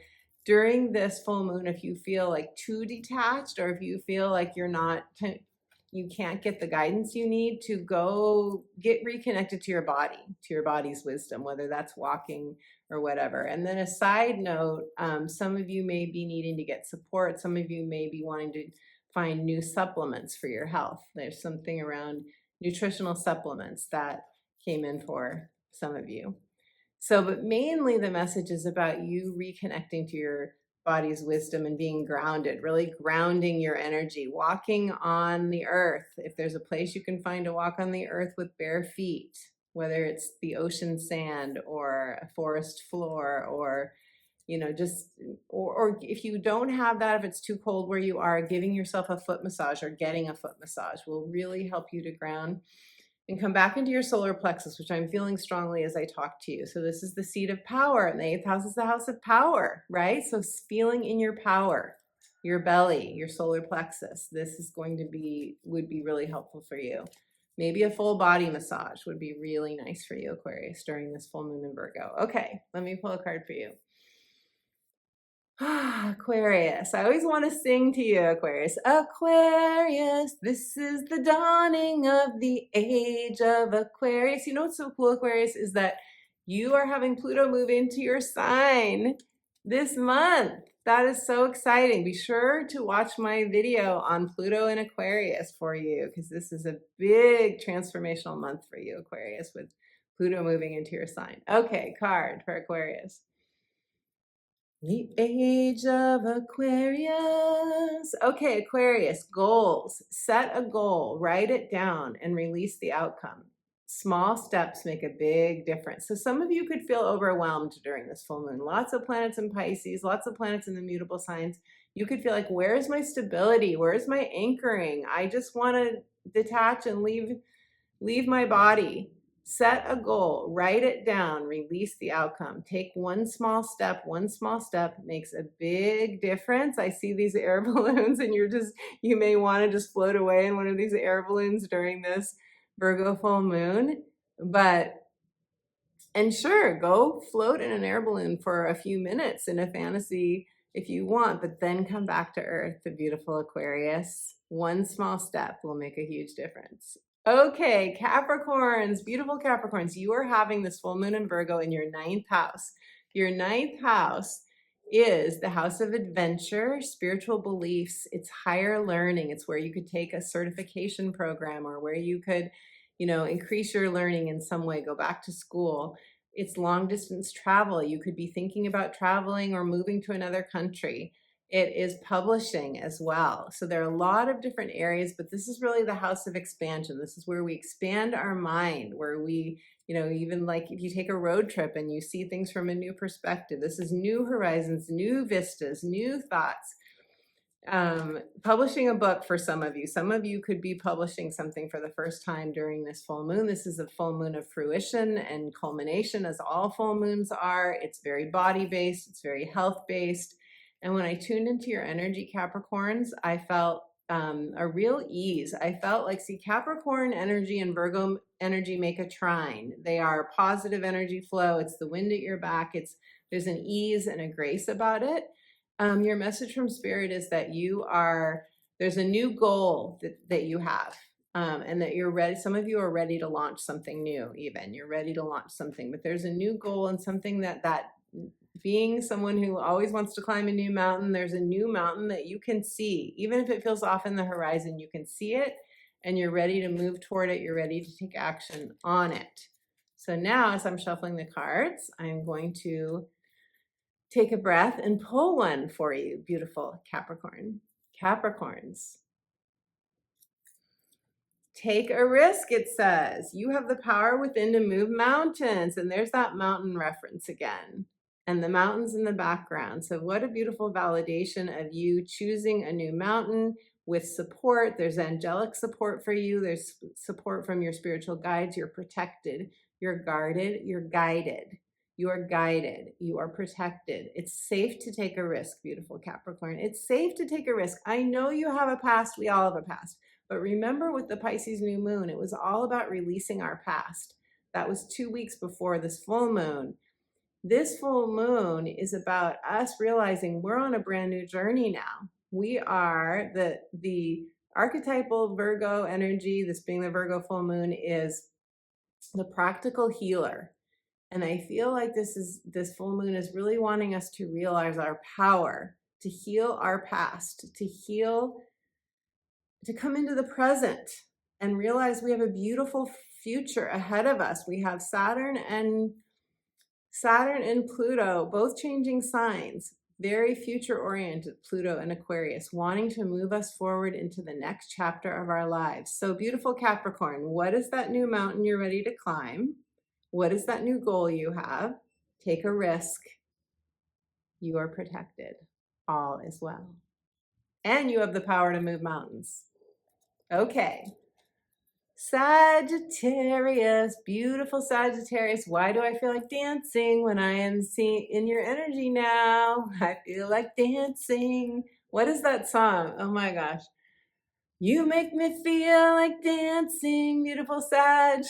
Speaker 1: during this full moon, if you feel like too detached or if you feel like you can't get the guidance you need, to go get reconnected to your body, to your body's wisdom, whether that's walking or whatever. And then a side note, some of you may be needing to get support. Some of you may be wanting to find new supplements for your health. There's something around nutritional supplements that came in for some of you. So, but mainly the message is about you reconnecting to your body's wisdom and being grounded, really grounding your energy, walking on the earth. If there's a place you can find to walk on the earth with bare feet, whether it's the ocean sand or a forest floor or you know, just, or if you don't have that, if it's too cold where you are, giving yourself a foot massage or getting a foot massage will really help you to ground and come back into your solar plexus, which I'm feeling strongly as I talk to you. So this is the seat of power, and the 8th house is the house of power, right? So feeling in your power, your belly, your solar plexus, this is going to be, would be really helpful for you. Maybe a full body massage would be really nice for you, Aquarius, during this full moon in Virgo. Okay, let me pull a card for you. Aquarius, I always want to sing to you, Aquarius. Aquarius, this is the dawning of the age of Aquarius. You know what's so cool, Aquarius, is that you are having Pluto move into your sign this month. That is so exciting. Be sure to watch my video on Pluto and Aquarius for you, because this is a big transformational month for you, Aquarius, with Pluto moving into your sign. Okay, card for Aquarius. The age of Aquarius. Okay, Aquarius, goals. Set a goal, write it down, and release the outcome. Small steps make a big difference. So some of you could feel overwhelmed during this full moon. Lots of planets in Pisces, lots of planets in the mutable signs. You could feel like, where's my stability? Where's my anchoring? I just want to detach and leave my body. Set a goal, write it down, release the outcome. Take one small step makes a big difference. I see these air balloons, and you may want to just float away in one of these air balloons during this Virgo full moon. And sure, go float in an air balloon for a few minutes in a fantasy if you want, but then come back to Earth, the beautiful Aquarius. One small step will make a huge difference. Okay, Capricorns, beautiful Capricorns, you are having this full moon in Virgo in your 9th house. Your 9th house is the house of adventure, spiritual beliefs. It's higher learning. It's where you could take a certification program, or where you could, you know, increase your learning in some way, go back to school. It's long distance travel. You could be thinking about traveling or moving to another country. It is publishing as well. So there are a lot of different areas, but this is really the house of expansion. This is where we expand our mind, where we, you know, even like if you take a road trip and you see things from a new perspective. This is new horizons, new vistas, new thoughts. Publishing a book for some of you. Some of you could be publishing something for the first time during this full moon. This is a full moon of fruition and culmination, as all full moons are. It's very body-based. It's very health-based. And when I tuned into your energy, Capricorns, I felt a real ease. I felt like, see, Capricorn energy and Virgo energy make a trine. They are positive energy flow. It's the wind at your back. There's an ease and a grace about it. Your message from Spirit is that there's a new goal that you have, and that you're ready. Some of you are ready to launch something new, even. You're ready to launch something, but there's a new goal and something that being someone who always wants to climb a new mountain, there's a new mountain that you can see. Even if it feels off in the horizon, you can see it, and you're ready to move toward it. You're ready to take action on it. So now, as I'm shuffling the cards, I'm going to take a breath and pull one for you, beautiful Capricorn. Capricorns. Take a risk, it says. You have the power within to move mountains. And there's that mountain reference again. And the mountains in the background. So what a beautiful validation of you choosing a new mountain with support. There's angelic support for you. There's support from your spiritual guides. You're protected. You're guarded. You're guided. You are guided. You are protected. It's safe to take a risk, beautiful Capricorn. It's safe to take a risk. I know you have a past. We all have a past. But remember, with the Pisces new moon, it was all about releasing our past. That was 2 weeks before this full moon. This full moon is about us realizing we're on a brand new journey now. We are the archetypal Virgo energy, this being the Virgo full moon, is the practical healer. And I feel like this full moon is really wanting us to realize our power, to heal our past, to come into the present and realize we have a beautiful future ahead of us. We have Saturn and Pluto, both changing signs, very future oriented, Pluto and Aquarius, wanting to move us forward into the next chapter of our lives. So beautiful Capricorn, what is that new mountain you're ready to climb? What is that new goal you have? Take a risk. You are protected. All is well. And you have the power to move mountains. Okay. Sagittarius, beautiful Sagittarius. Why do I feel like dancing when I am in your energy now? I feel like dancing. What is that song? Oh my gosh. You make me feel like dancing, beautiful Sag.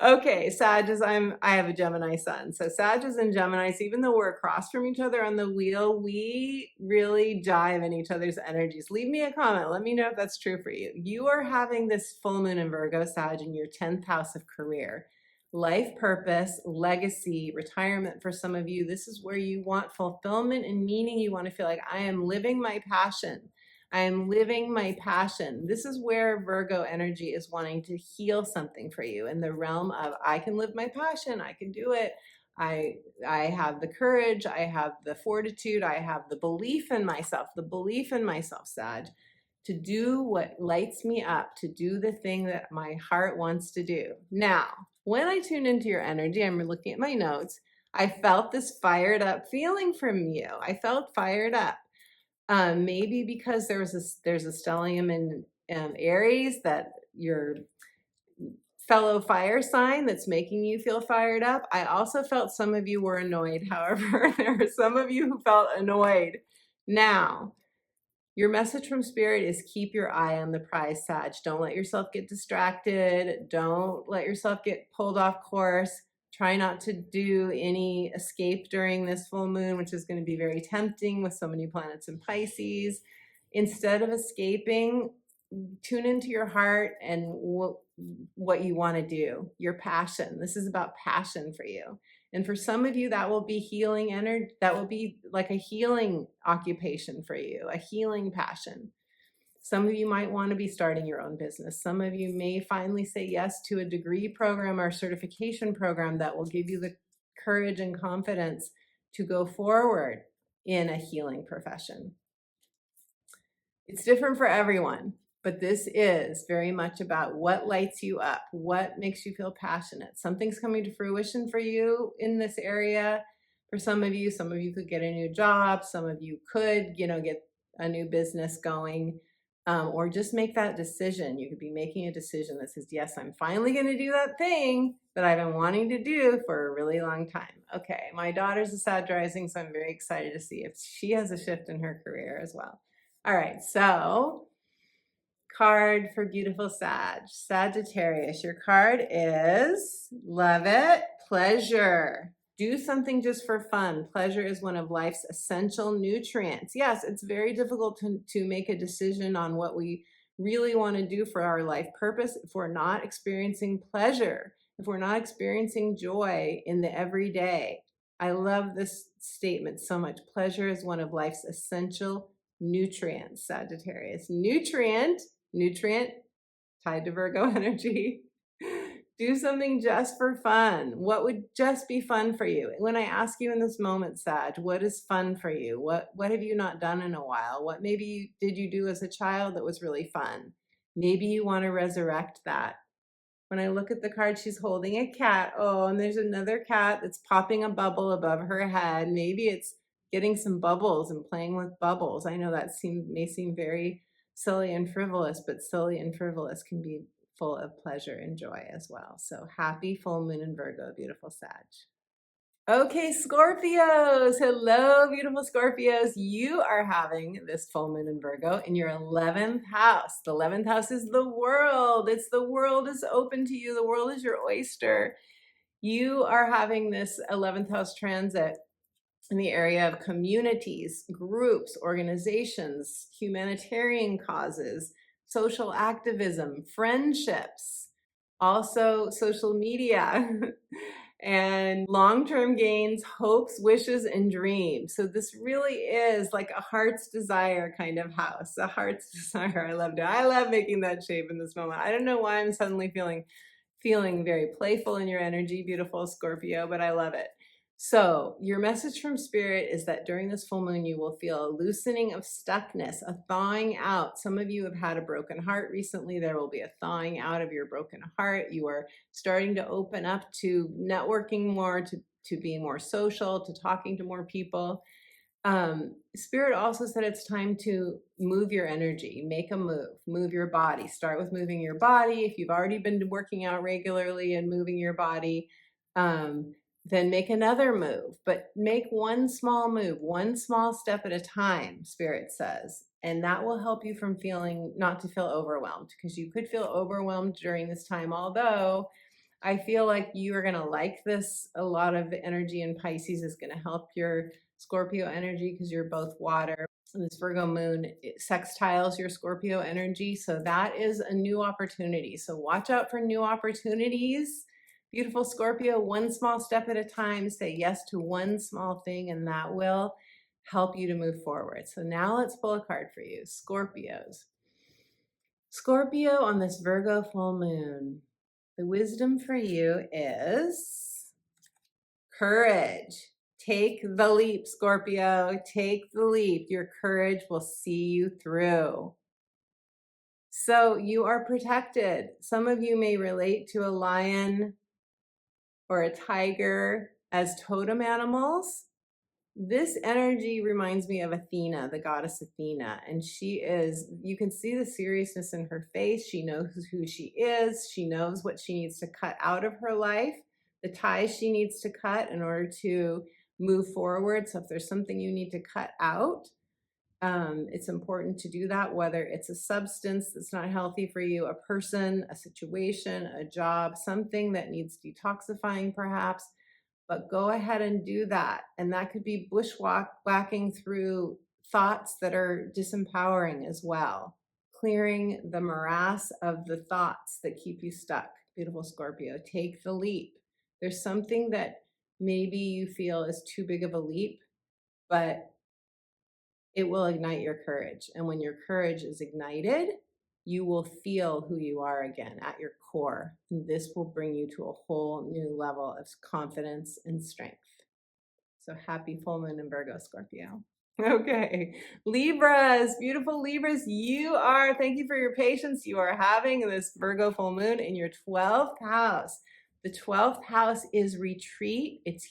Speaker 1: Okay, Sag is I have a Gemini sun. So Sag is and Geminis, even though we're across from each other on the wheel, we really jive in each other's energies. Leave me a comment. Let me know if that's true for you. You are having this full moon in Virgo, Sag, in your 10th house of career. Life purpose, legacy, retirement for some of you. This is where you want fulfillment and meaning. You want to feel like I am living my passion. I am living my passion. This is where Virgo energy is wanting to heal something for you in the realm of I can live my passion. I can do it. I have the courage. I have the fortitude. I have the belief in myself, Sag, to do what lights me up, to do the thing that my heart wants to do. Now, when I tuned into your energy, I'm looking at my notes, I felt this fired up feeling from you. I felt fired up. Maybe because there's a stellium in Aries, that your fellow fire sign, that's making you feel fired up. I also felt some of you were annoyed. However, there were some of you who felt annoyed. Now, your message from Spirit is keep your eye on the prize, Sag. Don't let yourself get distracted. Don't let yourself get pulled off course. Try not to do any escape during this full moon, which is going to be very tempting with so many planets in Pisces. Instead of escaping, tune into your heart and what you want to do, your passion. This is about passion for you. And for some of you, that will be healing energy. That will be like a healing occupation for you, a healing passion. Some of you might want to be starting your own business. Some of you may finally say yes to a degree program or certification program that will give you the courage and confidence to go forward in a healing profession. It's different for everyone, but this is very much about what lights you up, what makes you feel passionate. Something's coming to fruition for you in this area. For some of you could get a new job. Some of you could, get a new business going, or just make that decision. You could be making a decision that says, yes, I'm finally going to do that thing that I've been wanting to do for a really long time. Okay, my daughter's a Sag rising, so I'm very excited to see if she has a shift in her career as well. All right, so card for beautiful Sagittarius. Your card is, love it, pleasure. Do something just for fun. Pleasure is one of life's essential nutrients. Yes, it's very difficult to make a decision on what we really want to do for our life purpose if we're not experiencing pleasure, if we're not experiencing joy in the everyday. I love this statement so much. Pleasure is one of life's essential nutrients, Sagittarius. Nutrient tied to Virgo energy. Do something just for fun. What would just be fun for you? When I ask you in this moment, Sag, what is fun for you? What have you not done in a while? What maybe did you do as a child that was really fun? Maybe you want to resurrect that. When I look at the card, she's holding a cat. Oh, and there's another cat that's popping a bubble above her head. Maybe it's getting some bubbles and playing with bubbles. I know that may seem very silly and frivolous, but silly and frivolous can be full of pleasure and joy as well. So happy full moon in Virgo, beautiful Sag. Okay, Scorpios. Hello, beautiful Scorpios. You are having this full moon in Virgo in your 11th house. The 11th house is the world. The world is open to you. The world is your oyster. You are having this 11th house transit in the area of communities, groups, organizations, humanitarian causes, social activism, friendships, also social media, and long-term gains, hopes, wishes, and dreams. So this really is like a heart's desire kind of house, a heart's desire. I loved it. I love making that shape in this moment. I don't know why I'm suddenly feeling very playful in your energy, beautiful Scorpio, but I love it. So your message from Spirit is that during this full moon, you will feel a loosening of stuckness, a thawing out. Some of you have had a broken heart recently. There will be a thawing out of your broken heart. You are starting to open up to networking more, to being more social, to talking to more people. Spirit also said it's time to move your energy, make a move your body. Start with moving your body. If you've already been working out regularly and moving your body, then make another move, but make one small move, one small step at a time, Spirit says. And that will help you from not to feel overwhelmed, because you could feel overwhelmed during this time. Although I feel like you are going to like this. A lot of energy in Pisces is going to help your Scorpio energy, because you're both water. And this Virgo moon sextiles your Scorpio energy. So that is a new opportunity. So watch out for new opportunities. Beautiful Scorpio, one small step at a time. Say yes to one small thing, and that will help you to move forward. So now let's pull a card for you, Scorpios. Scorpio on this Virgo full moon. The wisdom for you is courage. Take the leap, Scorpio. Take the leap. Your courage will see you through. So you are protected. Some of you may relate to a lion or a tiger as totem animals. This energy reminds me of Athena, the goddess Athena, and you can see the seriousness in her face. She knows who she is. She knows what she needs to cut out of her life, the ties she needs to cut in order to move forward. So if there's something you need to cut out, it's important to do that, whether it's a substance that's not healthy for you, a person, a situation, a job, something that needs detoxifying perhaps. But go ahead and do that. And that could be bushwhacking through thoughts that are disempowering as well. Clearing the morass of the thoughts that keep you stuck. Beautiful Scorpio, take the leap. There's something that maybe you feel is too big of a leap, but it will ignite your courage. And when your courage is ignited, you will feel who you are again at your core. And this will bring you to a whole new level of confidence and strength. So happy full moon in Virgo, Scorpio. Okay, Libras, beautiful Libras, thank you for your patience. You are having this Virgo full moon in your 12th house. The 12th house is retreat. It's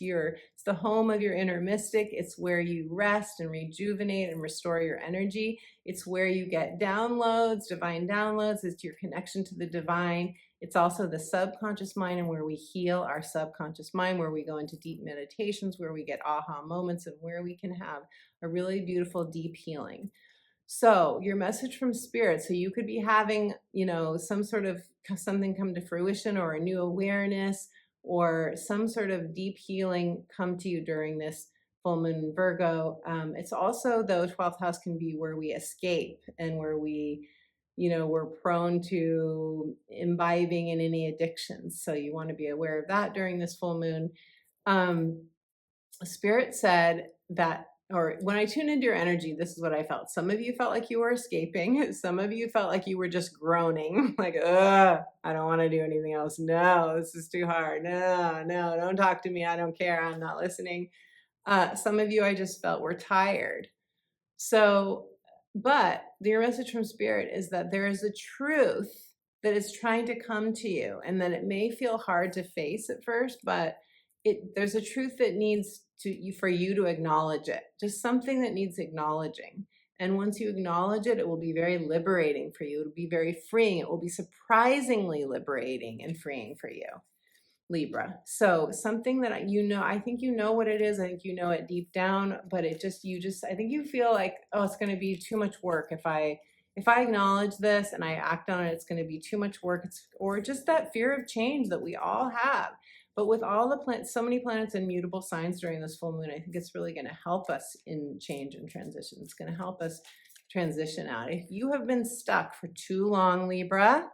Speaker 1: the home of your inner mystic. It's where you rest and rejuvenate and restore your energy. It's where you get downloads, divine downloads. It's your connection to the divine. It's also the subconscious mind, and where we heal our subconscious mind, where we go into deep meditations, where we get aha moments, and where we can have a really beautiful deep healing. So your message from Spirit, so you could be having, some sort of something come to fruition, or a new awareness, or some sort of deep healing come to you during this full moon in Virgo. It's also, though, 12th house can be where we escape and where we're prone to imbibing in any addictions. So you want to be aware of that during this full moon. Spirit said that, or when I tune into your energy, this is what I felt. Some of you felt like you were escaping. Some of you felt like you were just groaning, like, I don't want to do anything else. No, this is too hard. No, don't talk to me. I don't care. I'm not listening. Some of you I just felt were tired. So, but your message from Spirit is that there is a truth that is trying to come to you, and that it may feel hard to face at first, but there's a truth that needs for you to acknowledge it. Just something that needs acknowledging. And once you acknowledge it, it will be very liberating for you. It'll be very freeing. It will be surprisingly liberating and freeing for you, Libra. So something that I think you know what it is. I think you know it deep down, but I think you feel like, it's going to be too much work. If I acknowledge this and I act on it, it's going to be too much work. Or just that fear of change that we all have. But with all the planets, so many planets in mutable signs during this full moon, I think it's really going to help us in change and transition. It's going to help us transition out. If you have been stuck for too long, Libra,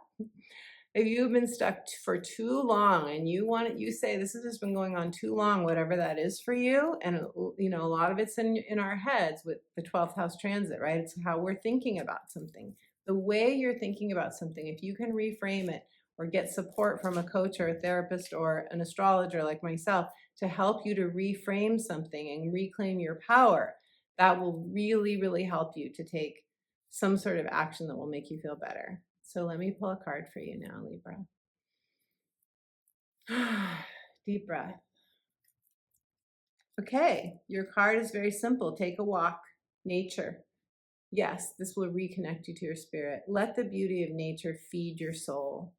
Speaker 1: if you've been stuck for too long and you say this has just been going on too long, whatever that is for you, and a lot of it's in our heads with the 12th house transit, right? It's how we're thinking about something. The way you're thinking about something, if you can reframe it, or get support from a coach or a therapist or an astrologer like myself to help you to reframe something and reclaim your power, that will really, really help you to take some sort of action that will make you feel better. So let me pull a card for you now, Libra. Deep breath. Okay, your card is very simple. Take a walk, nature. Yes, this will reconnect you to your spirit. Let the beauty of nature feed your soul.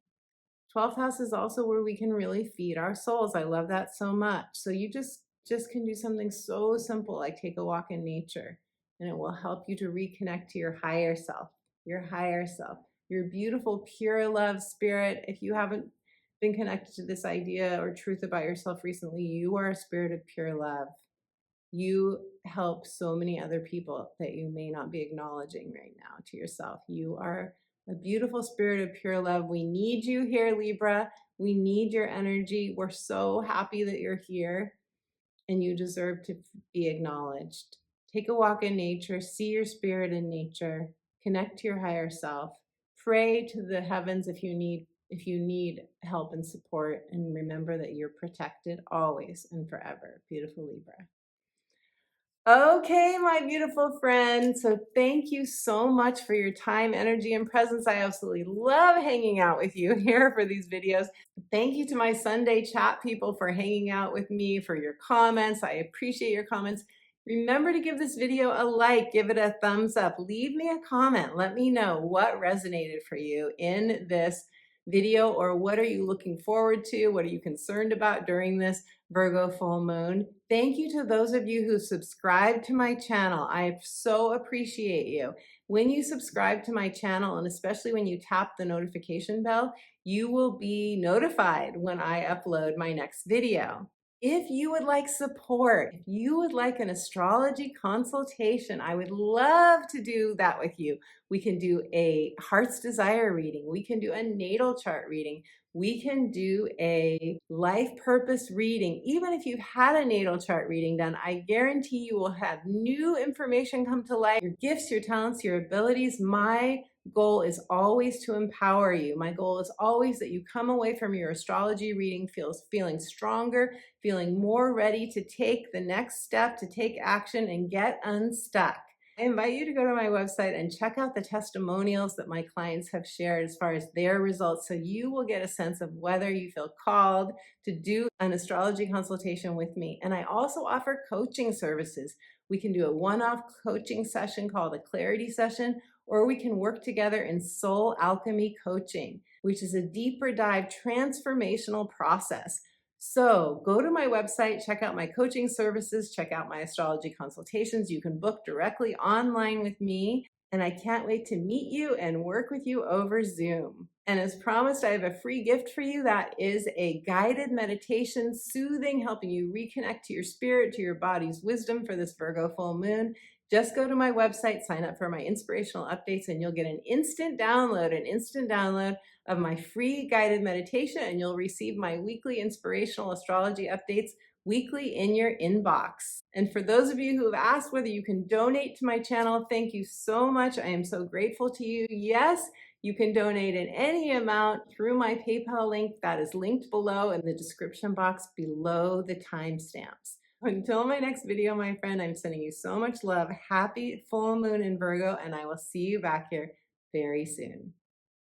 Speaker 1: 12th house is also where we can really feed our souls. I love that so much. So you just can do something so simple like take a walk in nature, and it will help you to reconnect to your higher self, your beautiful pure love spirit. If you haven't been connected to this idea or truth about yourself recently, you are a spirit of pure love. You help so many other people that you may not be acknowledging right now to yourself. You are a beautiful spirit of pure love. We need you here, Libra. We need your energy. We're so happy that you're here, and you deserve to be acknowledged. Take a walk in nature, see your spirit in nature, connect to your higher self, pray to the heavens if you need help and support, and remember that you're protected always and forever. Beautiful Libra. Okay, my beautiful friend. So thank you so much for your time, energy, and presence. I absolutely love hanging out with you here for these videos. Thank you to my Sunday chat people for hanging out with me, for your comments. I appreciate your comments. Remember to give this video a like, give it a thumbs up, leave me a comment. Let me know what resonated for you in this video, or what are you looking forward to? What are you concerned about during this Virgo full moon? Thank you to those of you who subscribe to my channel. I so appreciate you. When you subscribe to my channel, and especially when you tap the notification bell, you will be notified when I upload my next video. If you would like support, if you would like an astrology consultation, I would love to do that with you. We can do a heart's desire reading. We can do a natal chart reading. We can do a life purpose reading. Even if you've had a natal chart reading done, I guarantee you will have new information come to light, your gifts, your talents, your abilities. My goal is always to empower you. My goal is always that you come away from your astrology reading feeling stronger, feeling more ready to take the next step, to take action and get unstuck. I invite you to go to my website and check out the testimonials that my clients have shared as far as their results, so you will get a sense of whether you feel called to do an astrology consultation with me. And I also offer coaching services. We can do a one-off coaching session called a clarity session, or we can work together in soul alchemy coaching, which is a deeper dive transformational process. So go to my website, check out my coaching services, check out my astrology consultations. You can book directly online with me, and I can't wait to meet you and work with you over Zoom. And as promised, I have a free gift for you. That is a guided meditation, soothing, helping you reconnect to your spirit, to your body's wisdom for this Virgo full moon. Just go to my website, sign up for my inspirational updates, and you'll get an instant download of my free guided meditation, and you'll receive my weekly inspirational astrology updates weekly in your inbox. And for those of you who have asked whether you can donate to my channel, thank you so much. I am so grateful to you. Yes, you can donate in any amount through my PayPal link that is linked below in the description box below the timestamps. Until my next video, my friend, I'm sending you so much love. Happy full moon in Virgo, and I will see you back here very soon.